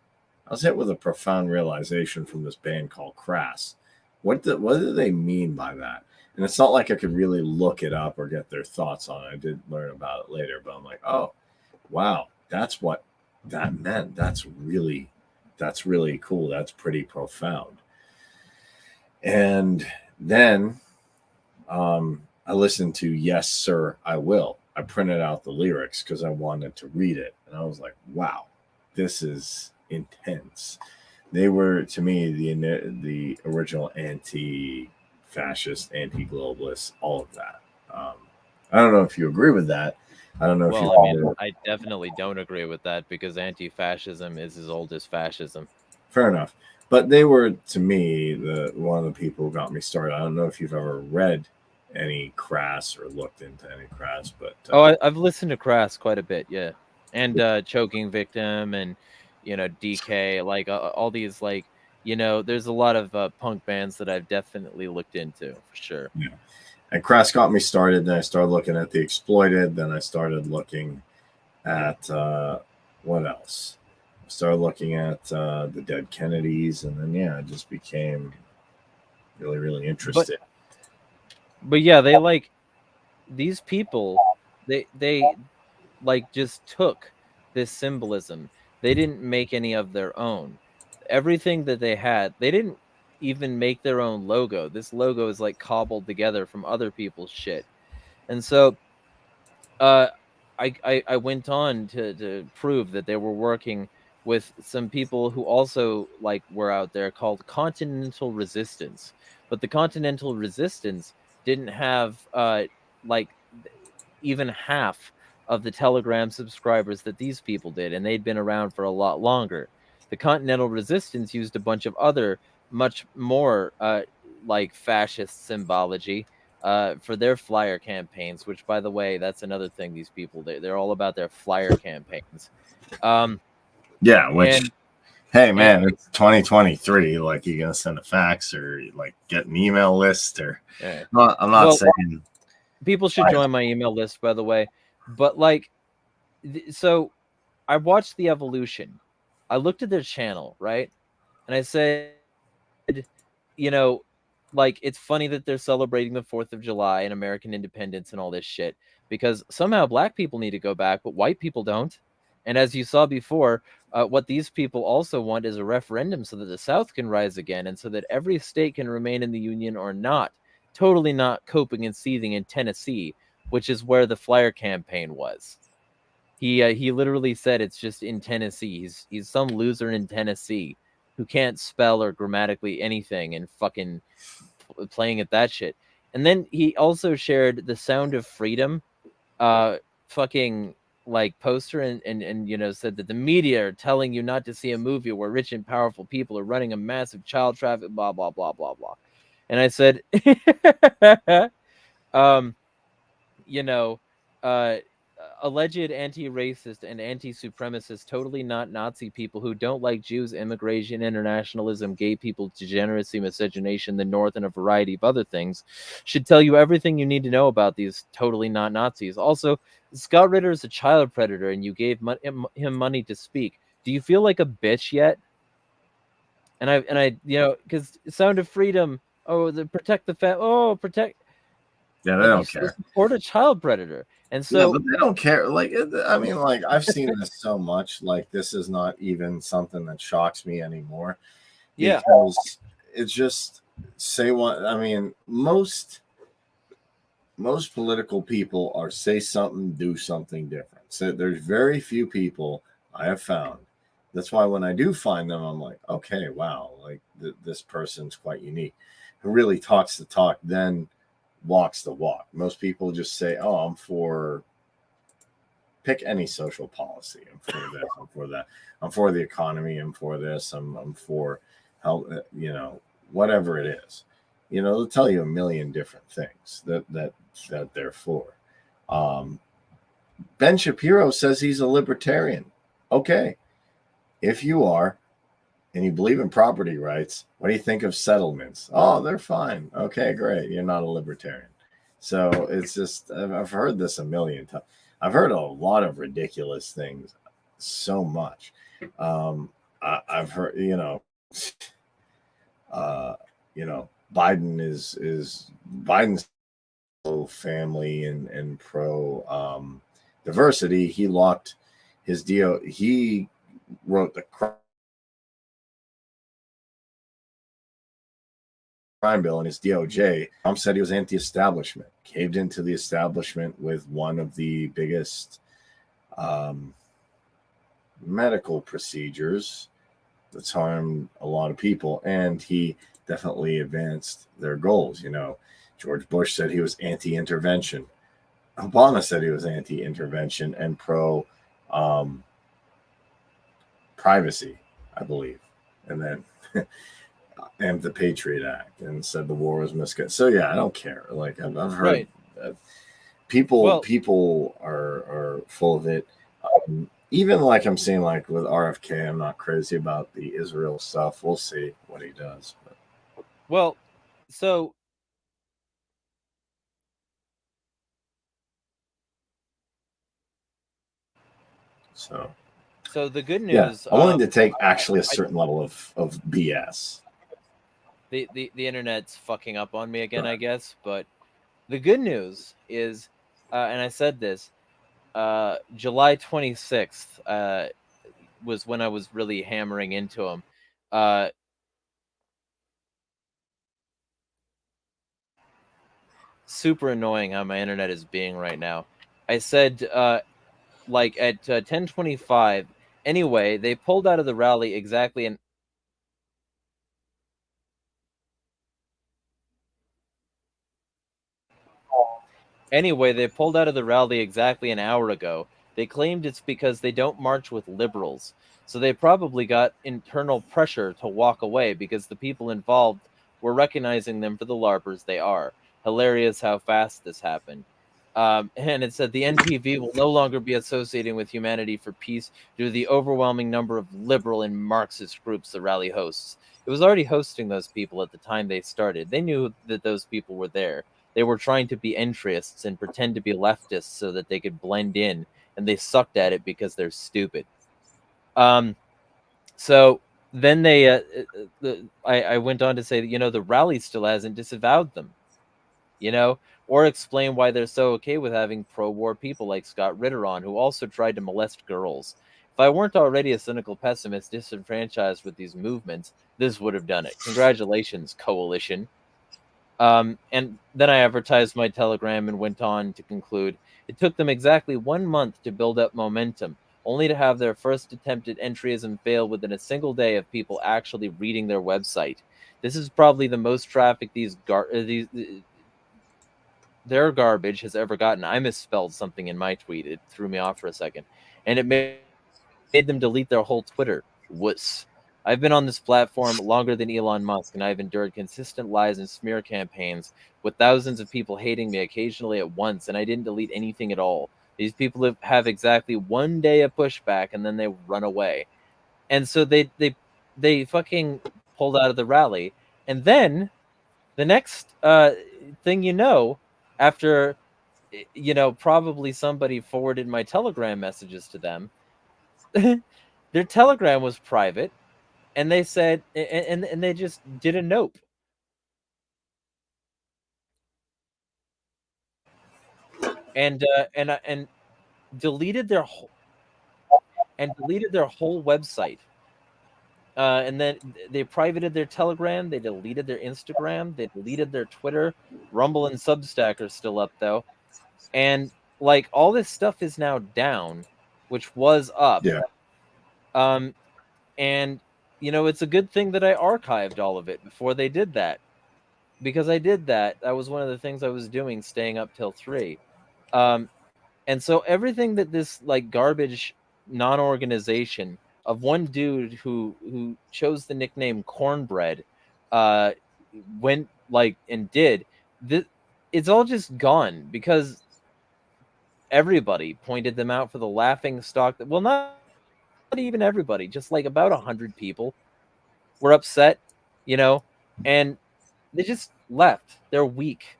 I was hit with a profound realization from this band called Crass. What do they mean by that? And it's not like I could really look it up or get their thoughts on it. I did learn about it later, but I'm like, oh, wow. That's what that meant. That's really cool. That's pretty profound. And then I listened to Yes, Sir, I Will. I printed out the lyrics because I wanted to read it, and I was like, wow, this is intense. They were, to me, the original anti-fascist, anti-globalist, all of that. Um, I don't know if you agree with that. I don't know if you.
Well, I mean, I definitely don't agree with that because anti-fascism is as old as fascism.
Fair enough, but they were, to me, the one of the people who got me started. I don't know if you've ever read any Crass or looked into any Crass, but
I've listened to Crass quite a bit, yeah, and Choking Victim and DK, like all these like there's a lot of punk bands that I've definitely looked into for sure.
yeah. And Crass got me started. Then I started looking at the Exploited. Then I started looking at what else? I started looking at the Dead Kennedys, and then I just became really, really interested.
But yeah, they like these people. They like just took this symbolism. They didn't make any of their own. Everything that they had, they didn't even make their own logo. This logo is like cobbled together from other people's shit. And so I went on to prove that they were working with some people who also like were out there called Continental Resistance. But the Continental Resistance didn't have like even half of the Telegram subscribers that these people did, and they'd been around for a lot longer. The Continental Resistance used a bunch of other, much more like fascist symbology for their flyer campaigns. Which, by the way, that's another thing. These people they're all about their flyer campaigns.
Yeah, which.
And
Hey man, it's 2023. Like, you gonna send a fax or like get an email list or?
Yeah.
I'm not saying
people should join my email list, by the way. But like, so I watched the evolution. I looked at their channel, right, and I said, like, it's funny that they're celebrating the 4th of July and American independence and all this shit because somehow black people need to go back, but white people don't. And as you saw before, what these people also want is a referendum so that the South can rise again and so that every state can remain in the Union or not. Totally not coping and seething in Tennessee, which is where the flyer campaign was. He literally said it's just in Tennessee. He's some loser in Tennessee who can't spell or grammatically anything and fucking playing at that shit. And then he also shared the Sound of Freedom fucking like poster and said that the media are telling you not to see a movie where rich and powerful people are running a massive child traffic, blah blah blah blah blah. And I said alleged anti-racist and anti-supremacist, totally not Nazi people who don't like Jews, immigration, internationalism, gay people, degeneracy, miscegenation, the North, and a variety of other things, should tell you everything you need to know about these totally not Nazis. Also, Scott Ritter is a child predator, and you gave him money to speak. Do you feel like a bitch yet? And I because Sound of Freedom, protect the protect.
Yeah, they don't care.
Support a child predator. And so,
but they don't care. Like, I mean, like, I've seen this so much. Like, this is not even something that shocks me anymore. Because it's just say what. I mean, most political people are say something, do something different. So there's very few people I have found. That's why when I do find them, I'm like, okay, wow, like this person's quite unique. Who really talks the talk, then walks the walk. Most people just say, oh, I'm for, pick any social policy. I'm for this, I'm for that. I'm for the economy. I'm for this. I'm for help, whatever it is. They'll tell you a million different things that they're for. Ben Shapiro says he's a libertarian. Okay. If you are, and you believe in property rights, what do you think of settlements? Oh, they're fine. Okay, great. You're not a libertarian. So it's just, I've heard this a million times. I've heard a lot of ridiculous things so much. I've heard, Biden's family and pro diversity. He locked his deal. He wrote the crime bill and his DOJ. Trump said he was anti-establishment, caved into the establishment with one of the biggest medical procedures that's harmed a lot of people, and he definitely advanced their goals. George Bush said he was anti-intervention. Obama said he was anti-intervention and pro privacy, I believe, and then and the Patriot Act, and said the war was misguided. So yeah, I don't care. Like I've heard people are full of it. Even like I'm seeing like with RFK, I'm not crazy about the Israel stuff. We'll see what he does. But.
Well, so the good news.
I'm willing to take actually a certain level of BS.
The internet's fucking up on me again, I guess. But the good news is, and I said this, July 26th was when I was really hammering into him. Super annoying how my internet is being right now. I said, like at 10:25. Anyway, they pulled out of the rally exactly an. Anyway, they pulled out of the rally exactly an hour ago. They claimed it's because they don't march with liberals. So they probably got internal pressure to walk away because the people involved were recognizing them for the LARPers they are. Hilarious how fast this happened. And it said the NPV will no longer be associating with Humanity for Peace due to the overwhelming number of liberal and Marxist groups the rally hosts. It was already hosting those people at the time they started. They knew that those people were there. They were trying to be entryists and pretend to be leftists so that they could blend in, and they sucked at it because they're stupid. So then I went on to say that, the rally still hasn't disavowed them, or explain why they're so okay with having pro-war people like Scott Ritter on, who also tried to molest girls. If I weren't already a cynical pessimist disenfranchised with these movements, this would have done it. Congratulations, coalition. And then I advertised my Telegram and went on to conclude, it took them exactly 1 month to build up momentum, only to have their first attempt at entryism fail within a single day of people actually reading their website. This is probably the most traffic their garbage has ever gotten. I misspelled something in my tweet. It threw me off for a second. And it made them delete their whole Twitter. Wuss. I've been on this platform longer than Elon Musk, and I've endured consistent lies and smear campaigns with thousands of people hating me occasionally at once, and I didn't delete anything at all. These people have exactly 1 day of pushback, and then they run away. And so they fucking pulled out of the rally. And then the next thing after probably somebody forwarded my Telegram messages to them, their Telegram was private, and they said, and they just did a nope. And deleted their whole website. And then they privated their Telegram, they deleted their Instagram, they deleted their Twitter. Rumble and Substack are still up though. And like all this stuff is now down, which was up.
Yeah.
And it's a good thing that I archived all of it before they did that. Because I did that. That was one of the things I was doing, staying up till 3. And so everything that this like garbage non-organization of one dude who chose the nickname Cornbread went like and did this, it's all just gone because everybody pointed them out for the laughing stock that, well, not even everybody, just like about 100 people were upset, and they just left. They're weak.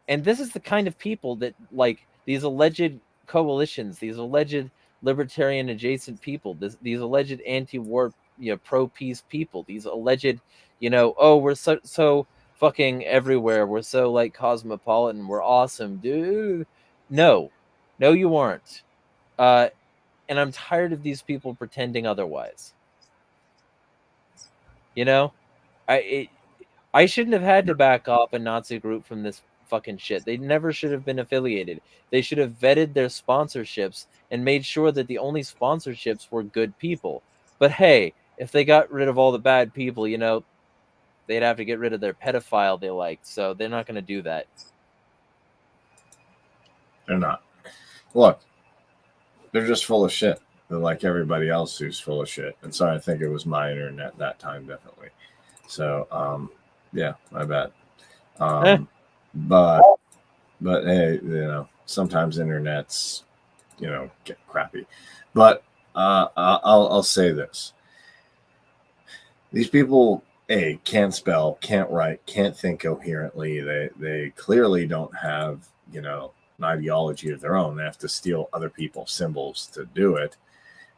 And this is the kind of people that like these alleged coalitions, these alleged libertarian adjacent people, these alleged anti-war, pro-peace people, these alleged, oh, we're so fucking everywhere, we're so like cosmopolitan, we're awesome, dude. No, you aren't. And I'm tired of these people pretending otherwise. I shouldn't have had to back off a Nazi group from this fucking shit. They never should have been affiliated. They should have vetted their sponsorships and made sure that the only sponsorships were good people. But hey, if they got rid of all the bad people, they'd have to get rid of their pedophile they liked. So they're not going to do that.
They're not. Look, they're just full of shit. They're like everybody else who's full of shit. And so I think it was my internet that time, definitely. So, yeah, my bad. But hey, sometimes internets, get crappy. But I'll say this: these people, can't spell, can't write, can't think coherently. They clearly don't have, an ideology of their own. They have to steal other people's symbols to do it.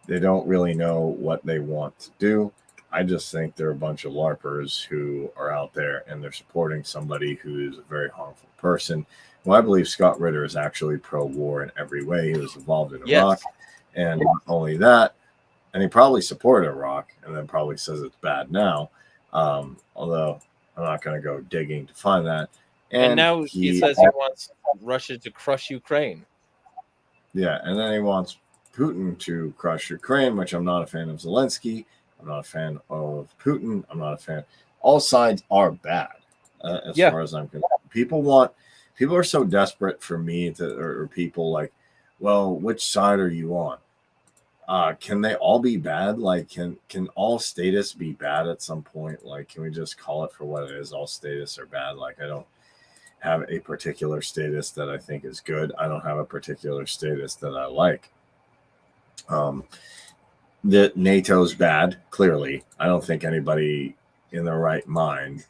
They don't really know what they want to do. I just think they're a bunch of LARPers who are out there and they're supporting somebody who's a very harmful person. Well, I believe Scott Ritter is actually pro-war in every way. He was involved in Iraq.
Yes.
And not only that, and he probably supported Iraq and then probably says it's bad now. Although I'm not going to go digging to find that.
And now he says he wants Russia to crush Ukraine.
Yeah, and then he wants Putin to crush Ukraine, which I'm not a fan of Zelensky. I'm not a fan of Putin. I'm not a fan. All sides are bad, as far as I'm concerned. People are so desperate for me or people like, well, which side are you on? Can they all be bad? Like, can all status be bad at some point? Like, can we just call it for what it is? All status are bad. Like, I don't have a particular status that I think is good. I don't have a particular status that I like. That NATO's bad, clearly. I don't think anybody in their right mind,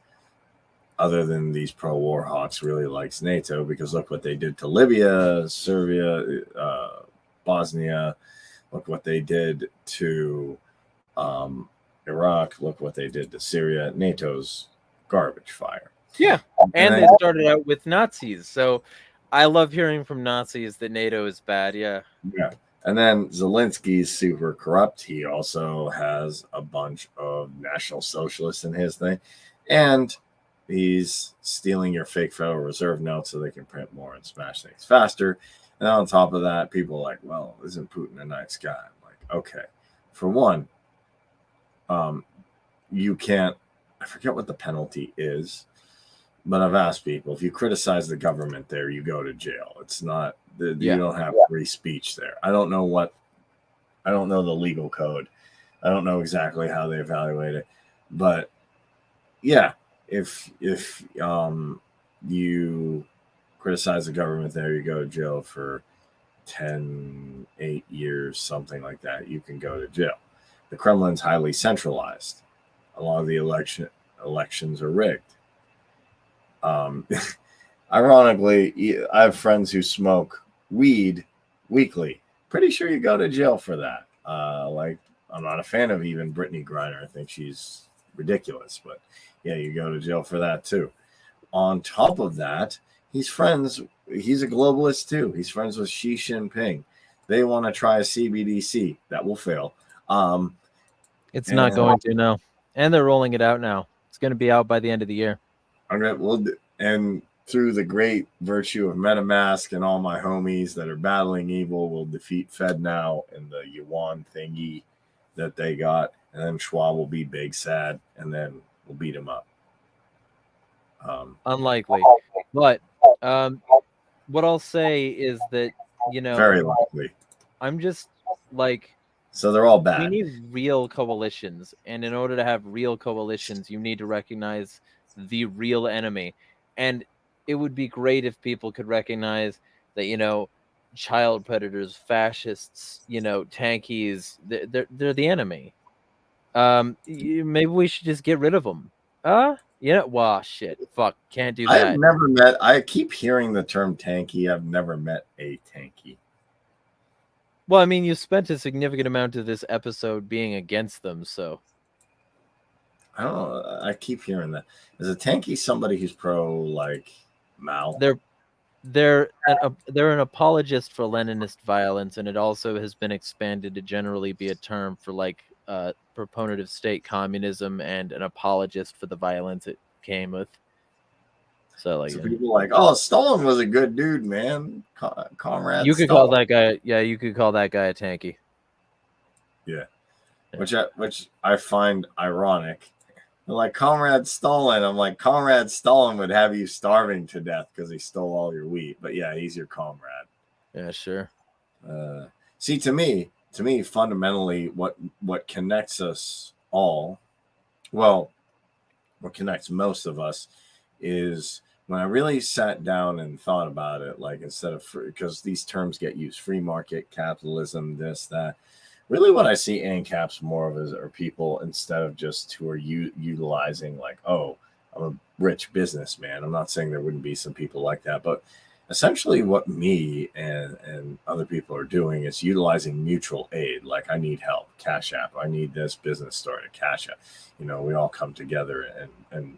other than these pro-war hawks, really likes NATO, because look what they did to Libya, Serbia, Bosnia. Look what they did to Iraq. Look what they did to Syria. NATO's garbage fire.
Yeah, and they started out with Nazis. So I love hearing from Nazis that NATO is bad. Yeah.
And then Zelensky's super corrupt. He also has a bunch of National Socialists in his thing. And he's stealing your fake Federal Reserve notes so they can print more and smash things faster. And on top of that, people are like, well, isn't Putin a nice guy? I'm like, okay. For one, you can't, I forget what the penalty is, but I've asked people, if you criticize the government there, you go to jail. It's not, you don't have free speech there. I don't know the legal code. I don't know exactly how they evaluate it, but yeah, if you criticize the government there, you go to jail for 8 years, something like that. You can go to jail. The Kremlin's highly centralized. A lot of the elections are rigged. Ironically, I have friends who smoke weed weekly. Pretty sure you go to jail for that. I'm not a fan of even Brittany Griner. I think she's ridiculous, but yeah, you go to jail for that too. On top of that, he's a globalist too. He's friends with Xi Jinping. They want to try a CBDC. That will fail.
It's not going to, no. And they're rolling it out now. It's going to be out by the end of the year.
And through the great virtue of MetaMask and all my homies that are battling evil, will defeat FedNow and the yuan thingy that they got. And then Schwab will be big sad, and then we'll beat him up.
Unlikely. But what I'll say is that,
very likely.
I'm just like,
so they're all bad.
We need real coalitions, and in order to have real coalitions, you need to recognize the real enemy. And it would be great if people could recognize that, child predators, fascists, tankies, they're the enemy. Maybe we should just get rid of them. Wow, shit, fuck, can't do that.
I keep hearing the term tanky. I've never met a tanky.
Well, I mean, you spent a significant amount of this episode being against them, so.
I don't know. I keep hearing that. Is a tanky somebody who's pro, like, Mao?
They're an apologist for Leninist violence, and it also has been expanded to generally be a term for, like, proponent of state communism and an apologist for the violence came with. So like,
So people are like, oh, Stalin was a good dude, man. Comrade.
you could
Stalin.
call that guy. Yeah, you could call that guy a tanky.
Yeah.
Yeah.
Which I find ironic. They're like, Comrade Stalin. I'm like, Comrade Stalin would have you starving to death because he stole all your wheat. But yeah, he's your comrade.
Yeah, sure.
See, to me, fundamentally, what connects us all, well, what connects most of us, is when I really sat down and thought about it. Like, instead of because these terms get used, free market, capitalism, this, that. Really, what I see ANCAPs more of are people, instead of just who are utilizing, like, oh, I'm a rich businessman. I'm not saying there wouldn't be some people like that, but essentially what me and other people are doing is utilizing mutual aid. Like, I need help, Cash App. I need this business started, Cash App. We all come together and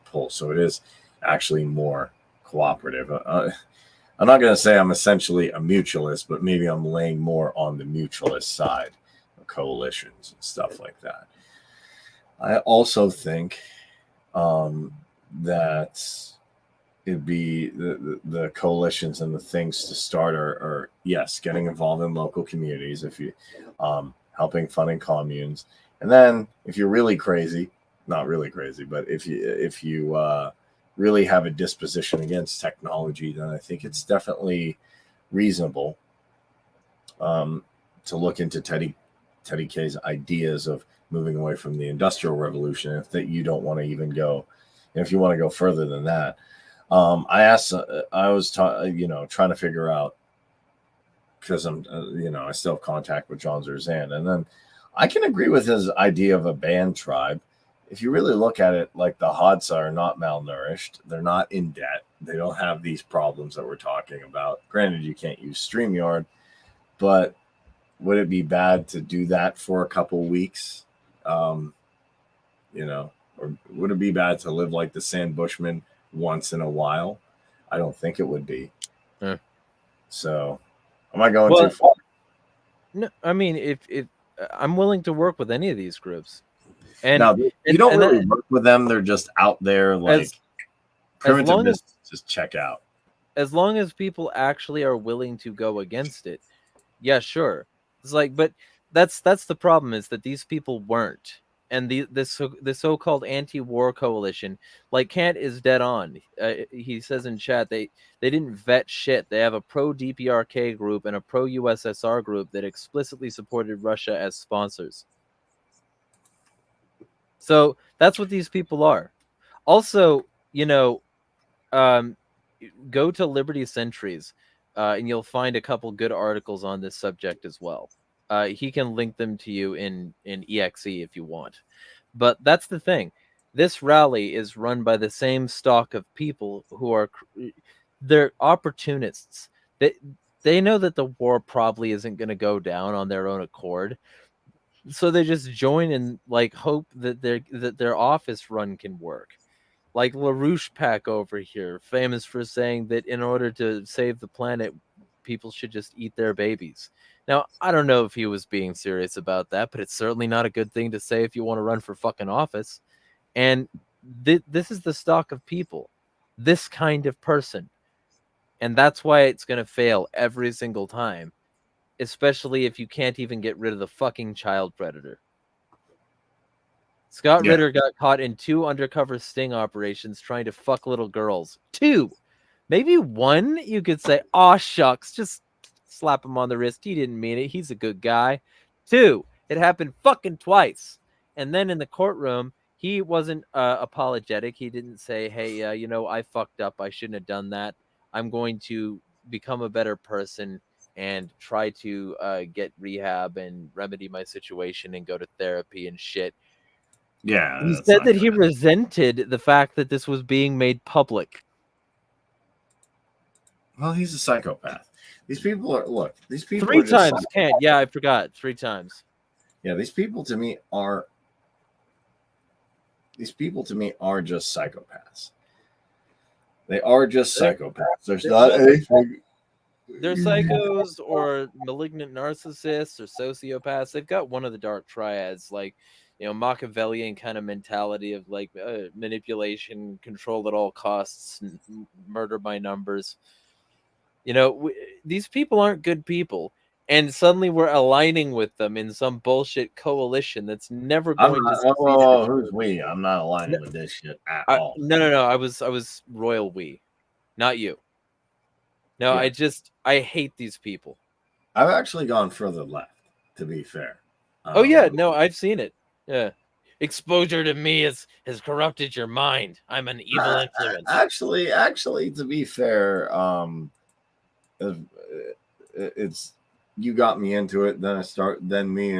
pull. So it is actually more cooperative. I'm not going to say I'm essentially a mutualist, but maybe I'm laying more on the mutualist side of coalitions and stuff like that. I also think that it'd be the coalitions and the things to start are yes, getting involved in local communities, if you helping funding communes, and then if you're really crazy, not really crazy, but if you really have a disposition against technology, then I think it's definitely reasonable to look into Teddy K's ideas of moving away from the Industrial Revolution. If that you don't want to even go, and if you want to go further than that, I was trying to figure out, because I'm I still have contact with John Zerzan, and then I can agree with his idea of a band tribe. If you really look at it, like, the Hadza are not malnourished. They're not in debt. They don't have these problems that we're talking about. Granted, you can't use StreamYard, but would it be bad to do that for a couple weeks? Or would it be bad to live like the Sand Bushmen once in a while? I don't think it would be.
Yeah.
So, am I going too far?
No, I mean, if I'm willing to work with any of these groups. And
now, you don't really work with them. They're just out there, like, primitivists, just check out.
As long as people actually are willing to go against it, yeah, sure. It's like, but that's the problem, is that these people weren't. And the so-called anti-war coalition, like, Kant is dead on. He says in chat they didn't vet shit. They have a pro-DPRK group and a pro-USSR group that explicitly supported Russia as sponsors. So that's what these people are. Also, go to Liberty Centuries, and you'll find a couple good articles on this subject as well. He can link them to you in EXE if you want. But that's the thing. This rally is run by the same stock of people who are they're opportunists. They know that the war probably isn't going to go down on their own accord. So they just join and, like, hope that their office run can work. Like LaRouche Pack over here, famous for saying that in order to save the planet, people should just eat their babies. Now, I don't know if he was being serious about that, but it's certainly not a good thing to say if you want to run for fucking office. And this is the stock of people, this kind of person. And that's why it's going to fail every single time. Especially if you can't even get rid of the fucking child predator. Scott Ritter got caught in 2 undercover sting operations trying to fuck little girls. 2. Maybe 1 you could say, aw, shucks, just slap him on the wrist. He didn't mean it. He's a good guy. 2, it happened fucking twice. And then in the courtroom, he wasn't apologetic. He didn't say, hey, I fucked up. I shouldn't have done that. I'm going to become a better person and try to get rehab and remedy my situation and go to therapy and shit.
Yeah.
He said that he resented the fact that this was being made public.
Well, he's a psychopath. These people are, these people
3 times, Kent. Yeah, I forgot. 3 times.
Yeah, these people to me are just psychopaths. They are just psychopaths. There's not anything.
They're psychos or malignant narcissists or sociopaths. They've got one of the dark triads. Like, Machiavellian kind of mentality of like manipulation, control at all costs, murder by numbers. These people aren't good people, and suddenly we're aligning with them in some bullshit coalition that's never
I'm
going to
not.
succeed.
Oh, who's we? I'm not aligning with this shit at all.
No. I was royal we, not you. No,
Yeah.
I hate these people.
I've actually gone further left, to be fair.
Oh yeah, no, I've seen it. Yeah. Exposure to me has corrupted your mind. I'm an evil influence.
Actually, to be fair, it's you got me into it. Then me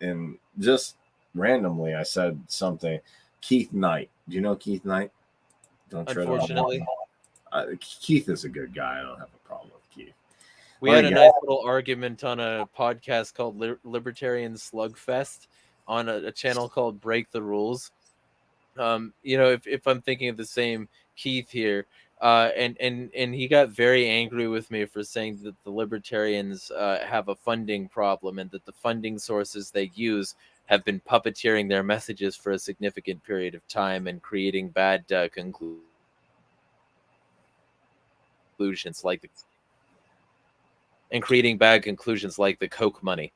and just randomly, I said something. Keith Knight. Do you know Keith Knight? Don't tread on
Unfortunately,
Keith is a good guy. I don't have a problem with Keith.
we had a nice little argument on a podcast called Libertarian Slugfest on a channel called Break the Rules. If I'm thinking of the same Keith here, and he got very angry with me for saying that the libertarians have a funding problem and that the funding sources they use have been puppeteering their messages for a significant period of time and creating bad conclusions like the Koch money.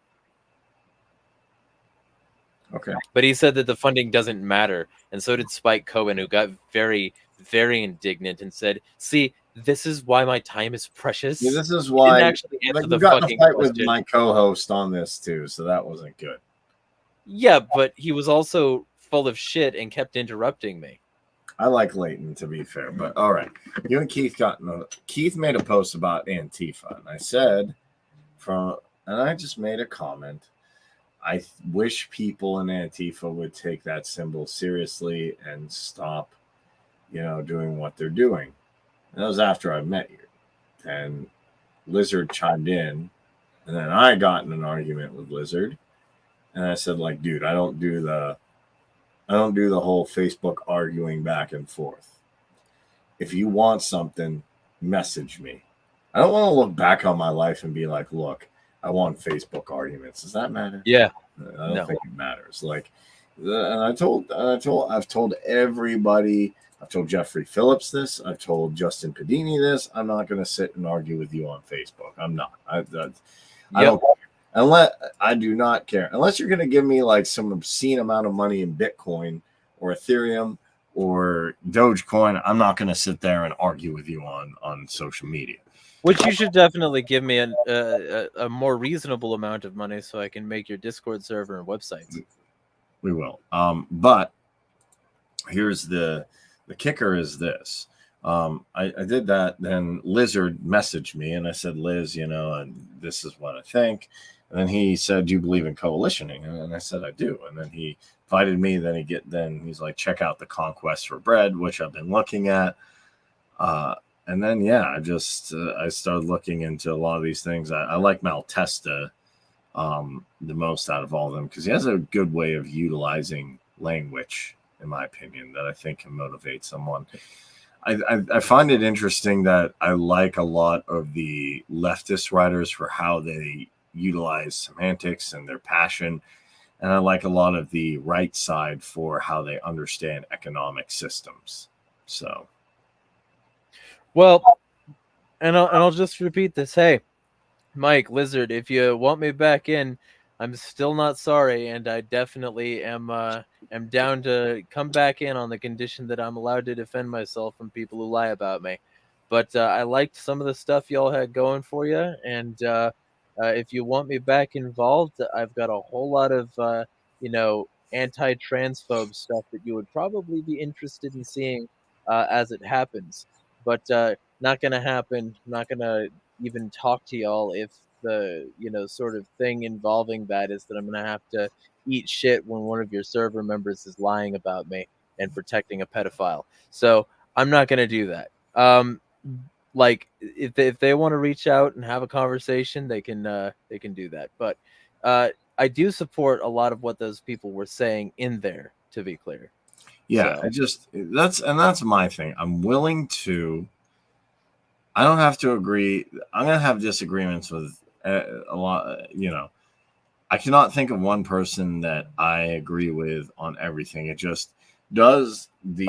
Okay.
But he said that the funding doesn't matter, and so did Spike Cohen, who got very, very indignant and said, "See, this is why my time is precious."
Yeah, this is why.
Actually answer the
got
fucking
in a fight
question
with my co-host on this too, so that wasn't good.
Yeah, but he was also full of shit and kept interrupting me.
I like Leighton, to be fair, but all right. You and Keith Keith made a post about Antifa, and I said, and I just made a comment. I wish people in Antifa would take that symbol seriously and stop, doing what they're doing. And that was after I met you. And Lizard chimed in, and then I got in an argument with Lizard, and I said, like, dude, I don't do the whole Facebook arguing back and forth. If you want something, message me. I don't want to look back on my life and be like, look, I want Facebook arguments. Does that matter?
Yeah.
I don't think it matters. Like, and I've told everybody. I've told Jeffrey Phillips this. I've told Justin Padini this. I'm not going to sit and argue with you on Facebook. I'm not. I don't care. I do not care. Unless you're going to give me like some obscene amount of money in Bitcoin or Ethereum or Dogecoin, I'm not going to sit there and argue with you on social media.
Which you should definitely give me a more reasonable amount of money so I can make your Discord server and websites.
We will. But here's the kicker is this. I did that. Then Lizard messaged me and I said, Liz, and this is what I think. And then he said, do you believe in coalitioning? And I said, I do. And then he invited me. Then he's like, check out the Conquest for Bread, which I've been looking at. And then, I started looking into a lot of these things. I like Malatesta the most out of all of them because he has a good way of utilizing language, in my opinion, that I think can motivate someone. I find it interesting that I like a lot of the leftist writers for how they utilize semantics and their passion. And I like a lot of the right side for how they understand economic systems. So.
Well, and I'll just repeat this. Hey, Mike, Lizard, if you want me back in, I'm still not sorry, and I definitely am down to come back in on the condition that I'm allowed to defend myself from people who lie about me. But I liked some of the stuff y'all had going for you, and if you want me back involved, I've got a whole lot of anti-transphobe stuff that you would probably be interested in seeing as it happens. But not going to happen. Not going to even talk to y'all if the sort of thing involving that is that I'm going to have to eat shit when one of your server members is lying about me and protecting a pedophile. So I'm not going to do that. Like if they want to reach out and have a conversation, they can do that. But I do support a lot of what those people were saying in there, to be clear.
Yeah, so. That's my thing. I'm willing to. I don't have to agree. I'm gonna have disagreements with a lot. I cannot think of one person that I agree with on everything. It just does
Oh,
the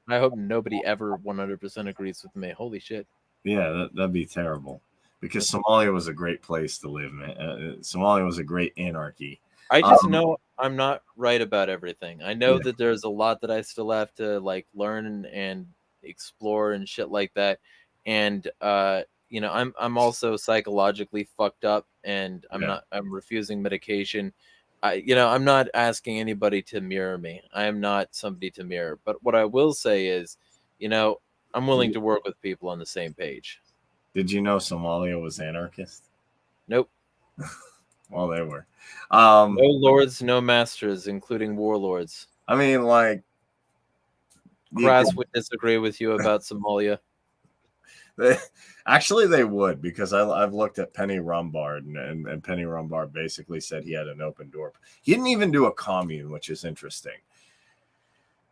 I hope nobody ever 100% agrees with me. Holy shit.
yeah, that'd be terrible because Somalia was a great place to live, man. Somalia was a great anarchy.
I just
Um,
know I'm not right about everything. I know
yeah,
that there's a lot that I still have to like learn and explore and shit like that. And I'm also psychologically fucked up and
yeah.
I'm refusing medication. I'm not asking anybody to mirror me. I am not somebody to mirror. But what I will say is, you know, I'm willing to work with people on the same page.
Did you know Somalia was anarchist?
Nope.
Well, they were.
No lords, no masters, including warlords.
I mean, like you
Grass
could.
would disagree with you about Somalia.
They, actually, they would because I've looked at Penny Rumbard and Penny Rumbard basically said he had an open door. He didn't even do a commune, which is interesting.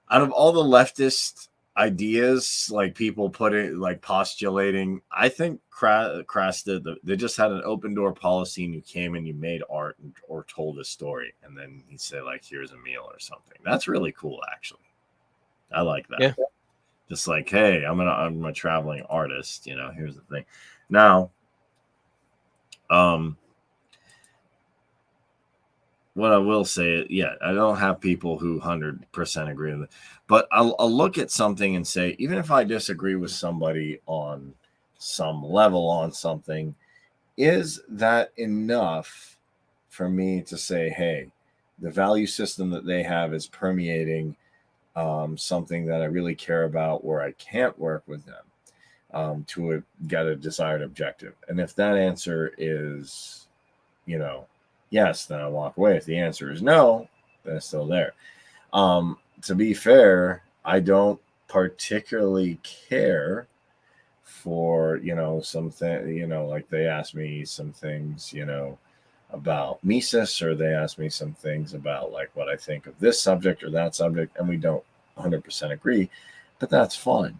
Out of all the leftist ideas, like people put it like postulating, I think Crass did. They just had an open door policy, and you came and you made art or told a story, and then he said like, "Here's a meal" or something. That's really cool, actually. I like that.
Yeah.
Just like, hey, I'm a traveling artist. Here's the thing. Now, what I will say, yeah, I don't have people who 100% agree with it, but I'll look at something and say, even if I disagree with somebody on some level on something, is that enough for me to say, hey, the value system that they have is permeating something that I really care about where I can't work with them to get a desired objective? And if that answer is, yes, then I walk away. If the answer is no, then it's still there. To be fair, I don't particularly care for, something, like they asked me some things, about Mises, or they asked me some things about like what I think of this subject or that subject, and we don't 100% agree, but that's fine.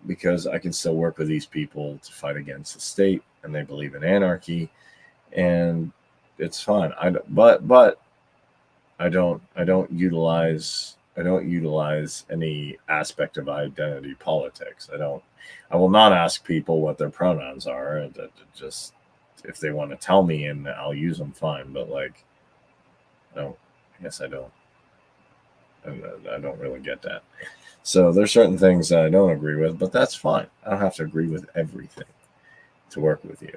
Because I can still work with these people to fight against the state, and they believe in anarchy, and it's fine. But I don't utilize any aspect of identity politics. I will not ask people what their pronouns are. Just if they want to tell me and I'll use them, fine. But like, no, I guess I don't. I don't really get that. So there's certain things that I don't agree with, but that's fine. I don't have to agree with everything to work with you,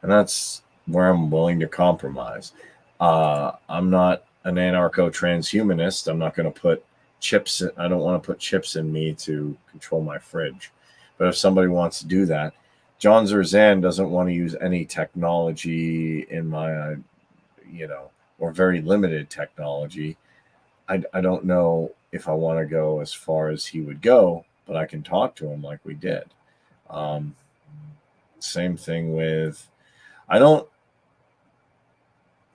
and that's where I'm willing to compromise. I'm not an anarcho-transhumanist. I'm not going to put chips. I don't want to put chips in me to control my fridge. But if somebody wants to do that, John Zerzan doesn't want to use any technology in my, or very limited technology. I don't know if I want to go as far as he would go, but I can talk to him like we did. Um, Same thing with, I don't,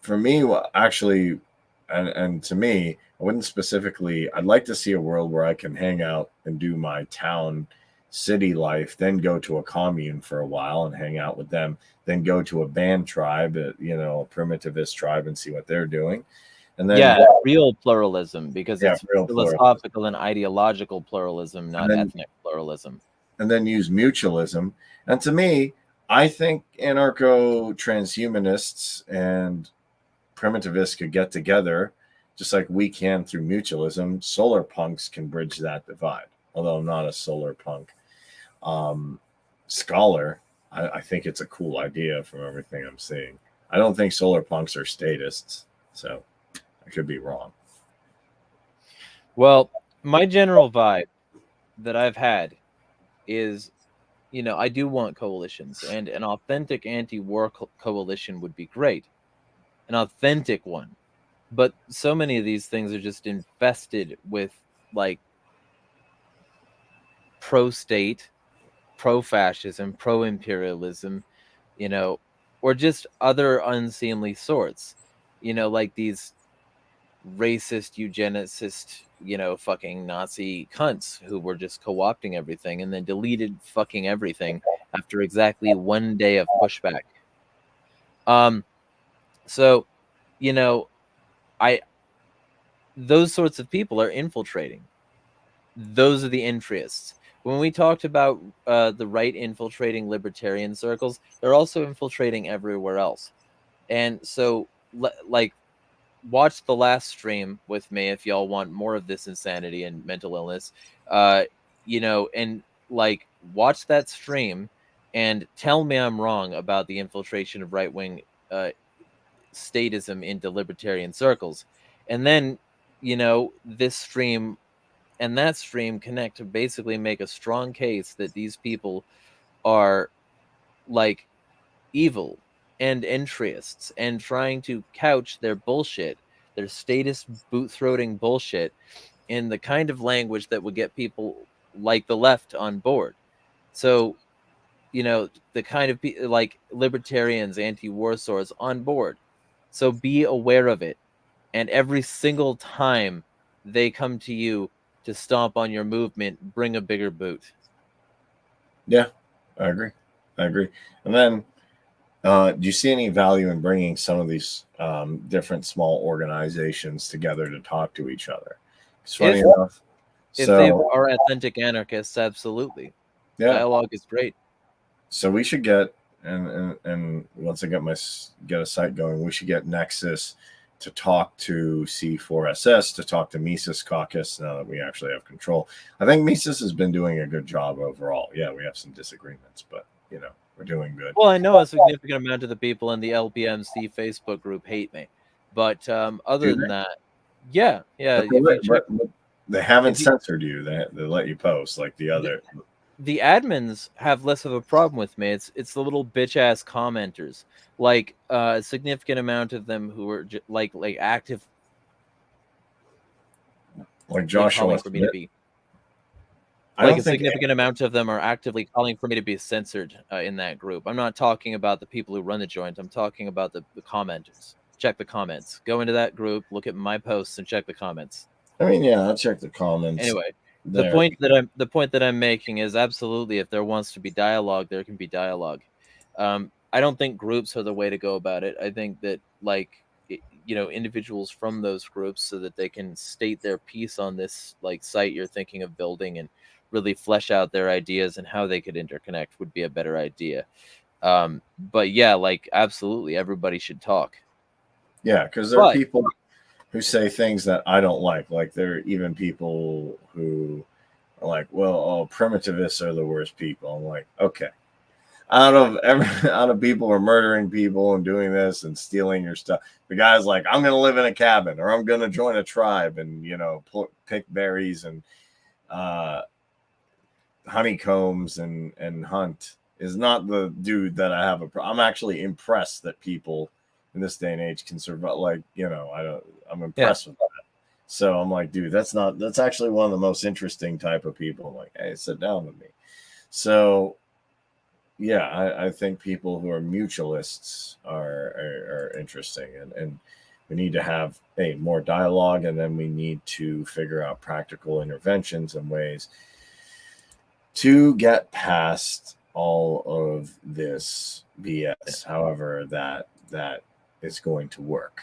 for me, actually, and to me, I wouldn't specifically, I'd like to see a world where I can hang out and do my town city life, then go to a commune for a while and hang out with them, then go to a band tribe, a primitivist tribe, and see what they're doing. And then
Real pluralism, because it's
real
philosophical and ideological pluralism, not
then,
ethnic pluralism.
and then use mutualism. And to me, I think anarcho transhumanists and primitivists could get together, just like we can through mutualism. Solar punks can bridge that divide, although I'm not a solar punk scholar. I think it's a cool idea from everything I'm seeing. I don't think solar punks are statists, so I could be wrong.
Well, my general vibe that I've had is, I do want coalitions, and an authentic anti-war coalition would be great. An authentic one. But so many of these things are just infested with like pro-state, pro-fascism, pro-imperialism, or just other unseemly sorts. Like these racist, eugenicist, fucking Nazi cunts who were just co-opting everything and then deleted fucking everything after exactly one day of pushback. So, you know, I those sorts of people are infiltrating. Those are the interests. When we talked about the right infiltrating libertarian circles, they're also infiltrating everywhere else. And so, like, watch the last stream with me if y'all want more of this insanity and mental illness. Uh, and like, watch that stream and tell me I'm wrong about the infiltration of right wing uh, statism into libertarian circles. And then, this stream and that stream connect to basically make a strong case that these people are like evil and entryists and trying to couch their bullshit, their statist boot-throating bullshit, in the kind of language that would get people like the left on board. So, the kind of like libertarians, anti-war swords on board. So be aware of it. And every single time they come to you to stomp on your movement, bring a bigger boot.
Yeah, I agree. And then, do you see any value in bringing some of these different small organizations together to talk to each other? It's funny enough.
If they
So
are authentic anarchists, absolutely.
yeah,
Dialogue is great.
so we should get and once I get a site going, we should get Nexus to talk to C4SS, to talk to Mises Caucus now that we actually have control. I think Mises has been doing a good job overall. Yeah, we have some disagreements, but we're doing good.
Well, I know a significant amount of the people in the LBMC Facebook group hate me, but other than that, yeah.
But they haven't censored you. They let you post like the other.
The admins have less of a problem with me. It's the little bitch ass commenters, like a significant amount of them who are like active,
like Joshua
for me to be. A significant amount of them are actively calling for me to be censored in that group. I'm not talking about the people who run the joint. I'm talking about the commenters. Check the comments. Go into that group, look at my posts, and check the comments.
I mean, yeah, I'll check the comments.
Anyway, the point that I'm making is absolutely, if there wants to be dialogue, there can be dialogue. I don't think groups are the way to go about it. I think that individuals from those groups, so that they can state their piece on this site you're thinking of building and really flesh out their ideas and how they could interconnect, would be a better idea. But yeah, absolutely, everybody should talk.
Yeah, because there are people who say things that I don't like. Like, there are even people who are like, well, primitivists are the worst people. I'm like, okay. Out of people who are murdering people and doing this and stealing your stuff, the guy's like, I'm going to live in a cabin, or I'm going to join a tribe and, pick berries and honeycombs and hunt, is not the dude that I have I'm actually impressed that people in this day and age can survive. I'm impressed with that. So I'm like, dude, that's actually one of the most interesting type of people. I'm like, hey, sit down with me. So yeah, I think people who are mutualists are interesting, and we need to have more dialogue, and then we need to figure out practical interventions and ways to get past all of this BS. However, that is going to work.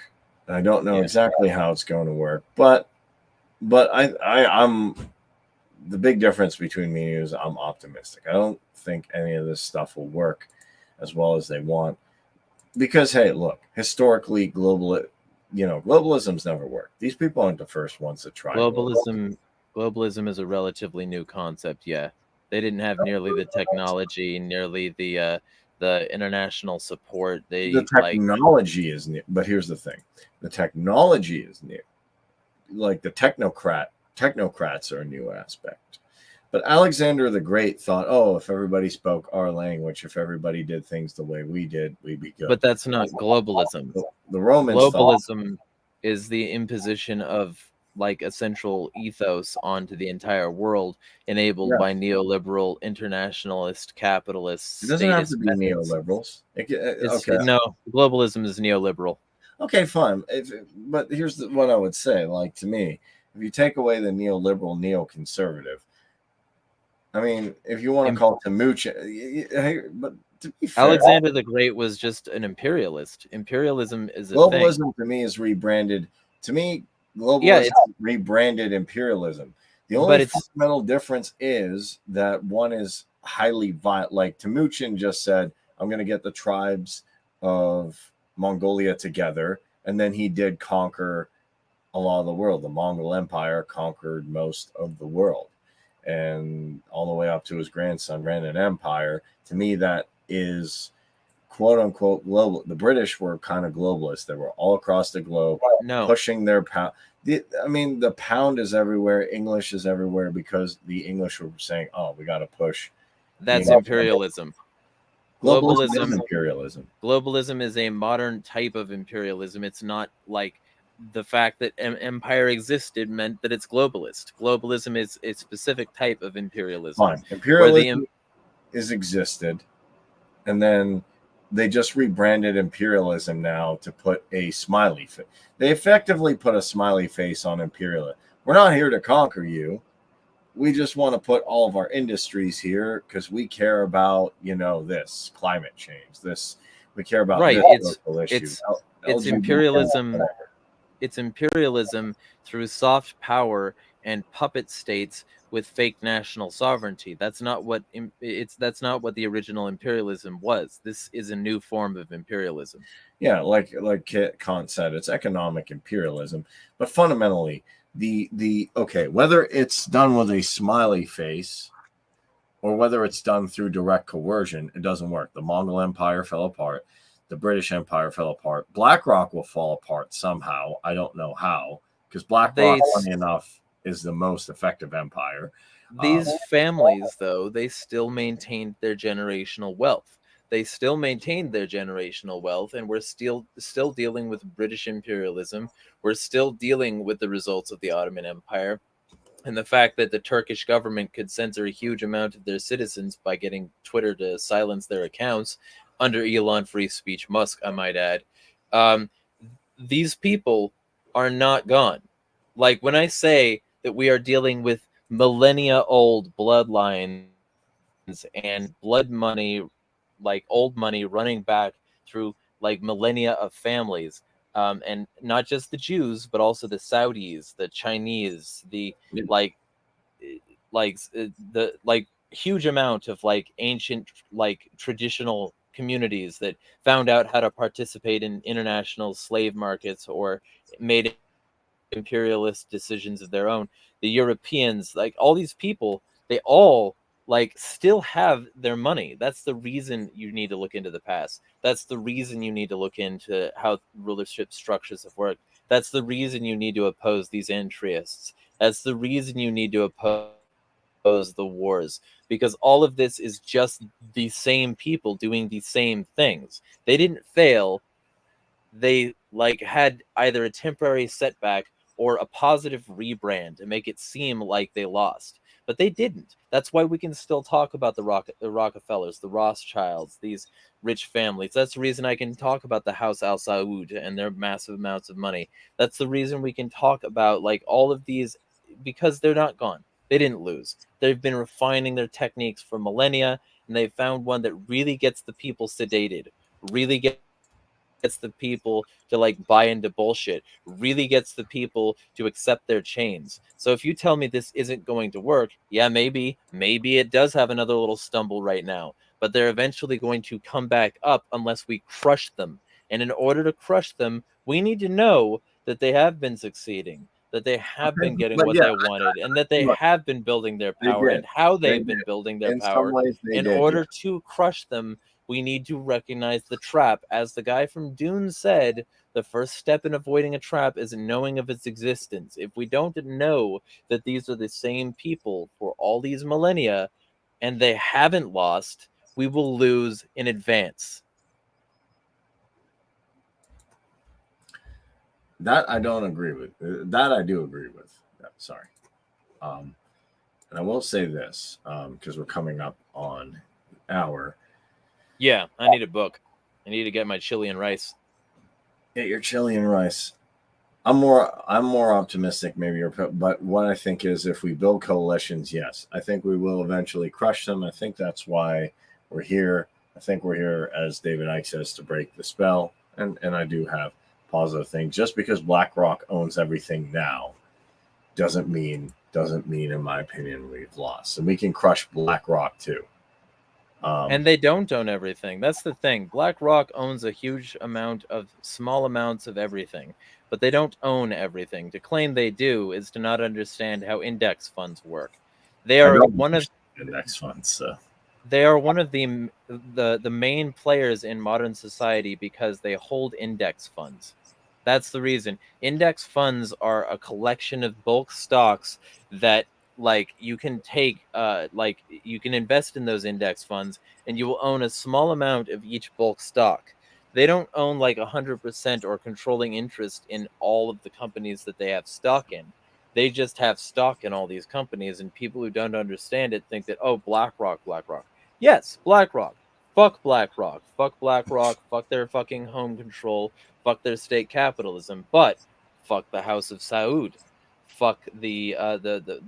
I don't know exactly how it's going to work, but I'm the big difference between me and you is I'm optimistic. I don't think any of this stuff will work as well as they want, because hey, look, historically, globalism's never worked. These people aren't the first ones to try
globalism is a relatively new concept. Yeah, they didn't have nearly the technology, nearly the international support.
The technology is new, but here's the thing: the technology is new. Like, the technocrats are a new aspect. But Alexander the Great thought, if everybody spoke our language, if everybody did things the way we did, we'd be good.
But that's not globalism.
The Romans
globalism is the imposition of a central ethos onto the entire world, enabled by neoliberal, internationalist, capitalists.
It doesn't have to be neoliberals.
No, globalism is neoliberal.
Okay, fine. But here's what I would say. Like, to me, if you take away the neoliberal, neoconservative, I mean, if you want to call it but to be fair,
Alexander the Great was just an imperialist. Imperialism is a thing.
globalism to me is rebranded. To me, globalism
Yeah, it's
rebranded imperialism. The
but
only
it's
fundamental difference is that one is highly violent. Like Temujin just said, I'm going to get the tribes of Mongolia together. And then he did conquer a lot of the world. The Mongol Empire conquered most of the world. And all the way up to his grandson ran an empire. To me, that is quote unquote global. The British were kind of globalists. They were all across the globe
no.
pushing their pound. I mean, the pound is everywhere. English is everywhere because the English were saying, "Oh, we got to push."
That's
You know,
imperialism.
globalism is imperialism.
Globalism is a modern type of imperialism. It's not like the fact that empire existed meant that it's globalist. Globalism is a specific type of imperialism.
Fine, imperialism is existed, and then they just rebranded imperialism now to put a smiley face. They effectively put a smiley face on imperialism. We're not here to conquer you. We just want to put all of our industries here because we care about, this climate change. This we care about
right.
This local issue.
It's imperialism. It's imperialism through soft power and puppet states with fake national sovereignty. That's not what the original imperialism was. This is a new form of imperialism.
Yeah, like Kant said, it's economic imperialism, but fundamentally, whether it's done with a smiley face or whether it's done through direct coercion, it doesn't work. The Mongol Empire fell apart. The British Empire fell apart. BlackRock will fall apart somehow. I don't know how, because BlackRock, funny enough, is the most effective empire.
These families, though, they still maintained their generational wealth. They still maintained their generational wealth, and we're still dealing with British imperialism. We're still dealing with the results of the Ottoman Empire. And the fact that the Turkish government could censor a huge amount of their citizens by getting Twitter to silence their accounts under Elon Free Speech Musk, I might add. These people are not gone. Like when I say that we are dealing with millennia-old bloodlines and blood money, like old money running back through like millennia of families, and not just the Jews, but also the Saudis, the Chinese, the huge amount of like ancient, like traditional communities that found out how to participate in international slave markets or made imperialist decisions of their own. The Europeans, like all these people, they all like still have their money. That's the reason you need to look into the past. That's the reason you need to look into how rulership structures have worked. That's the reason you need to oppose these entryeists. That's the reason you need to oppose the wars, because all of this is just the same people doing the same things. They didn't fail. They like had either a temporary setback or a positive rebrand to make it seem like they lost. But they didn't. That's why we can still talk about the Rockefellers, the Rothschilds, these rich families. That's the reason I can talk about the House Al Saud and their massive amounts of money. That's the reason we can talk about like all of these, because they're not gone. They didn't lose. They've been refining their techniques for millennia, and they found one that really gets the people sedated, really gets the people to like buy into bullshit, really gets the people to accept their chains. So if you tell me this isn't going to work, yeah, maybe it does have another little stumble right now, but they're eventually going to come back up unless we crush them. And in order to crush them, we need to know that they have been succeeding, that they have been getting what they wanted, and that they have been building their power and how they've been building their power. In order to crush them, we need to recognize the trap. As the guy from Dune said, the first step in avoiding a trap is knowing of its existence. If we don't know that these are the same people for all these millennia and they haven't lost, we will lose in advance.
That I don't agree with. That I do agree with. Sorry. And I will say this, because we're coming up on an hour.
Yeah, I need a book. I need to get my chili and rice.
Get your chili and rice. I'm more optimistic, but what I think is if we build coalitions, yes, I think we will eventually crush them. I think that's why we're here. I think we're here, as David Icke says, to break the spell. And I do have positive things. Just because BlackRock owns everything now doesn't mean, in my opinion, we've lost. And we can crush BlackRock too.
And they don't own everything. That's the thing. BlackRock owns a huge amount of small amounts of everything, but they don't own everything. To claim they do is to not understand how index funds work. They are one of
index funds. So.
They are one of the main players in modern society because they hold index funds. That's the reason. Index funds are a collection of bulk stocks that like you can take like you can invest in those index funds and you will own a small amount of each bulk stock. They don't own like 100% or controlling interest in all of the companies that they have stock in. They just have stock in all these companies, and people who don't understand it think that, oh, BlackRock. Yes, BlackRock. Fuck BlackRock. Fuck BlackRock. Fuck their fucking home control. Fuck their state capitalism. But fuck the House of Saud. Fuck the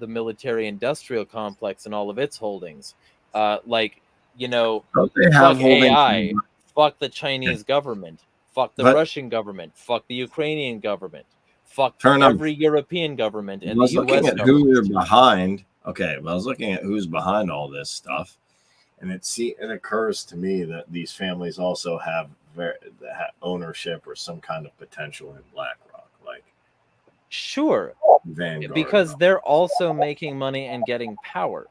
military industrial complex and all of its holdings. Like, you know, fuck AI. Fuck the Chinese government. Fuck the Russian government. Fuck the Ukrainian government. Fuck every European government and the US government.
Who you're behind. Okay, well, I was looking at who's behind all this stuff. And it occurs to me that these families also have ownership or some kind of potential in BlackRock, like
sure,
Vanguard,
because they're also making money and getting power.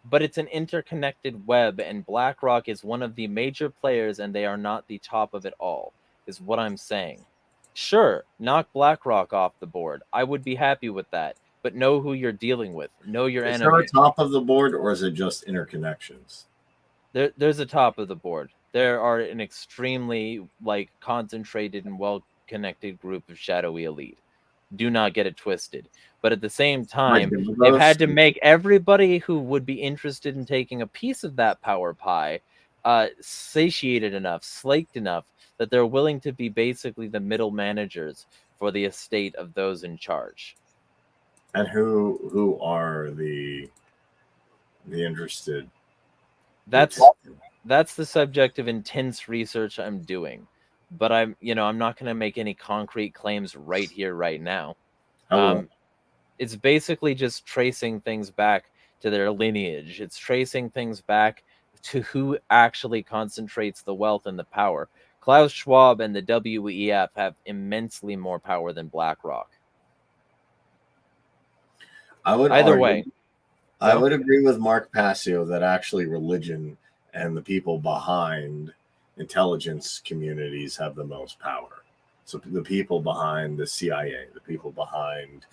But it's an interconnected web, and BlackRock is one of the major players, and they are not the top of it all, is what I'm saying. Sure, knock BlackRock off the board. I would be happy with that. But know who you're dealing with. Know your enemy.
Is there a top of the board, or is it just interconnections?
There's a top of the board. There are an extremely like concentrated and well-connected group of shadowy elite. Do not get it twisted. But at the same time, they've had to make everybody who would be interested in taking a piece of that power pie satiated enough, slaked enough that they're willing to be basically the middle managers for the estate of those in charge.
And who are the interested?
That's the subject of intense research I'm doing, but I'm not going to make any concrete claims right here, right now. It's basically just tracing things back to their lineage. It's tracing things back to who actually concentrates the wealth and the power. Klaus Schwab and the WEF have immensely more power than BlackRock.
I would agree with Mark Passio that actually religion and the people behind intelligence communities have the most power. So the people behind the CIA, the people behind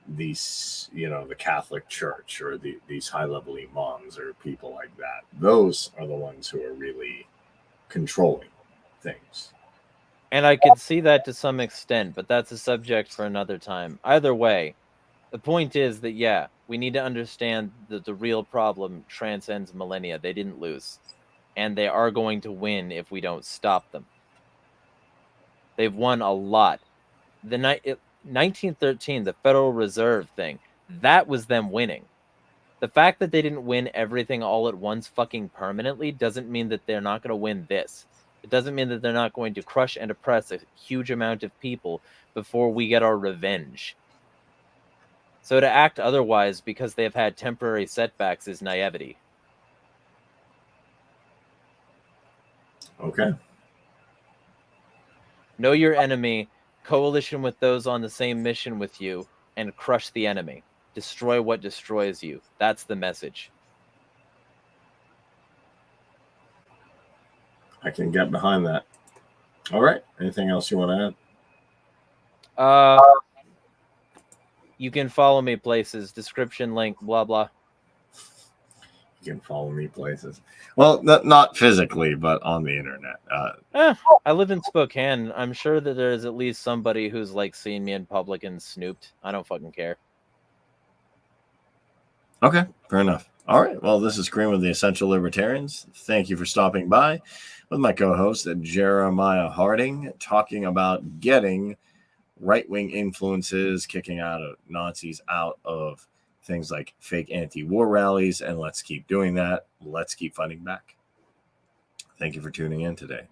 these, the Catholic Church or these high-level imams or people like that, those are the ones who are really controlling things.
And I could see that to some extent, but that's a subject for another time. Either way, the point is that, yeah, we need to understand that the real problem transcends millennia. They didn't lose. And they are going to win if we don't stop them. They've won a lot. 1913, the Federal Reserve thing, that was them winning. The fact that they didn't win everything all at once fucking permanently doesn't mean that they're not going to win this. It doesn't mean that they're not going to crush and oppress a huge amount of people before we get our revenge. So to act otherwise because they have had temporary setbacks is naivety.
Okay.
Know your enemy, coalition with those on the same mission with you, and crush the enemy. Destroy what destroys you. That's the message.
I can get behind that. All right. Anything else you want to
add? You can follow me places. Description link, blah, blah.
You can follow me places. Well, not physically, but on the internet.
I live in Spokane. I'm sure that there's at least somebody who's like seen me in public and snooped. I don't fucking care.
Okay, fair enough. All right. Well, this is Green with the Essential Libertarians. Thank you for stopping by with my co-host Jeremiah Harding, talking about getting right-wing influences, kicking out of Nazis out of things like fake anti-war rallies, and let's keep doing that. Let's keep fighting back. Thank you for tuning in today.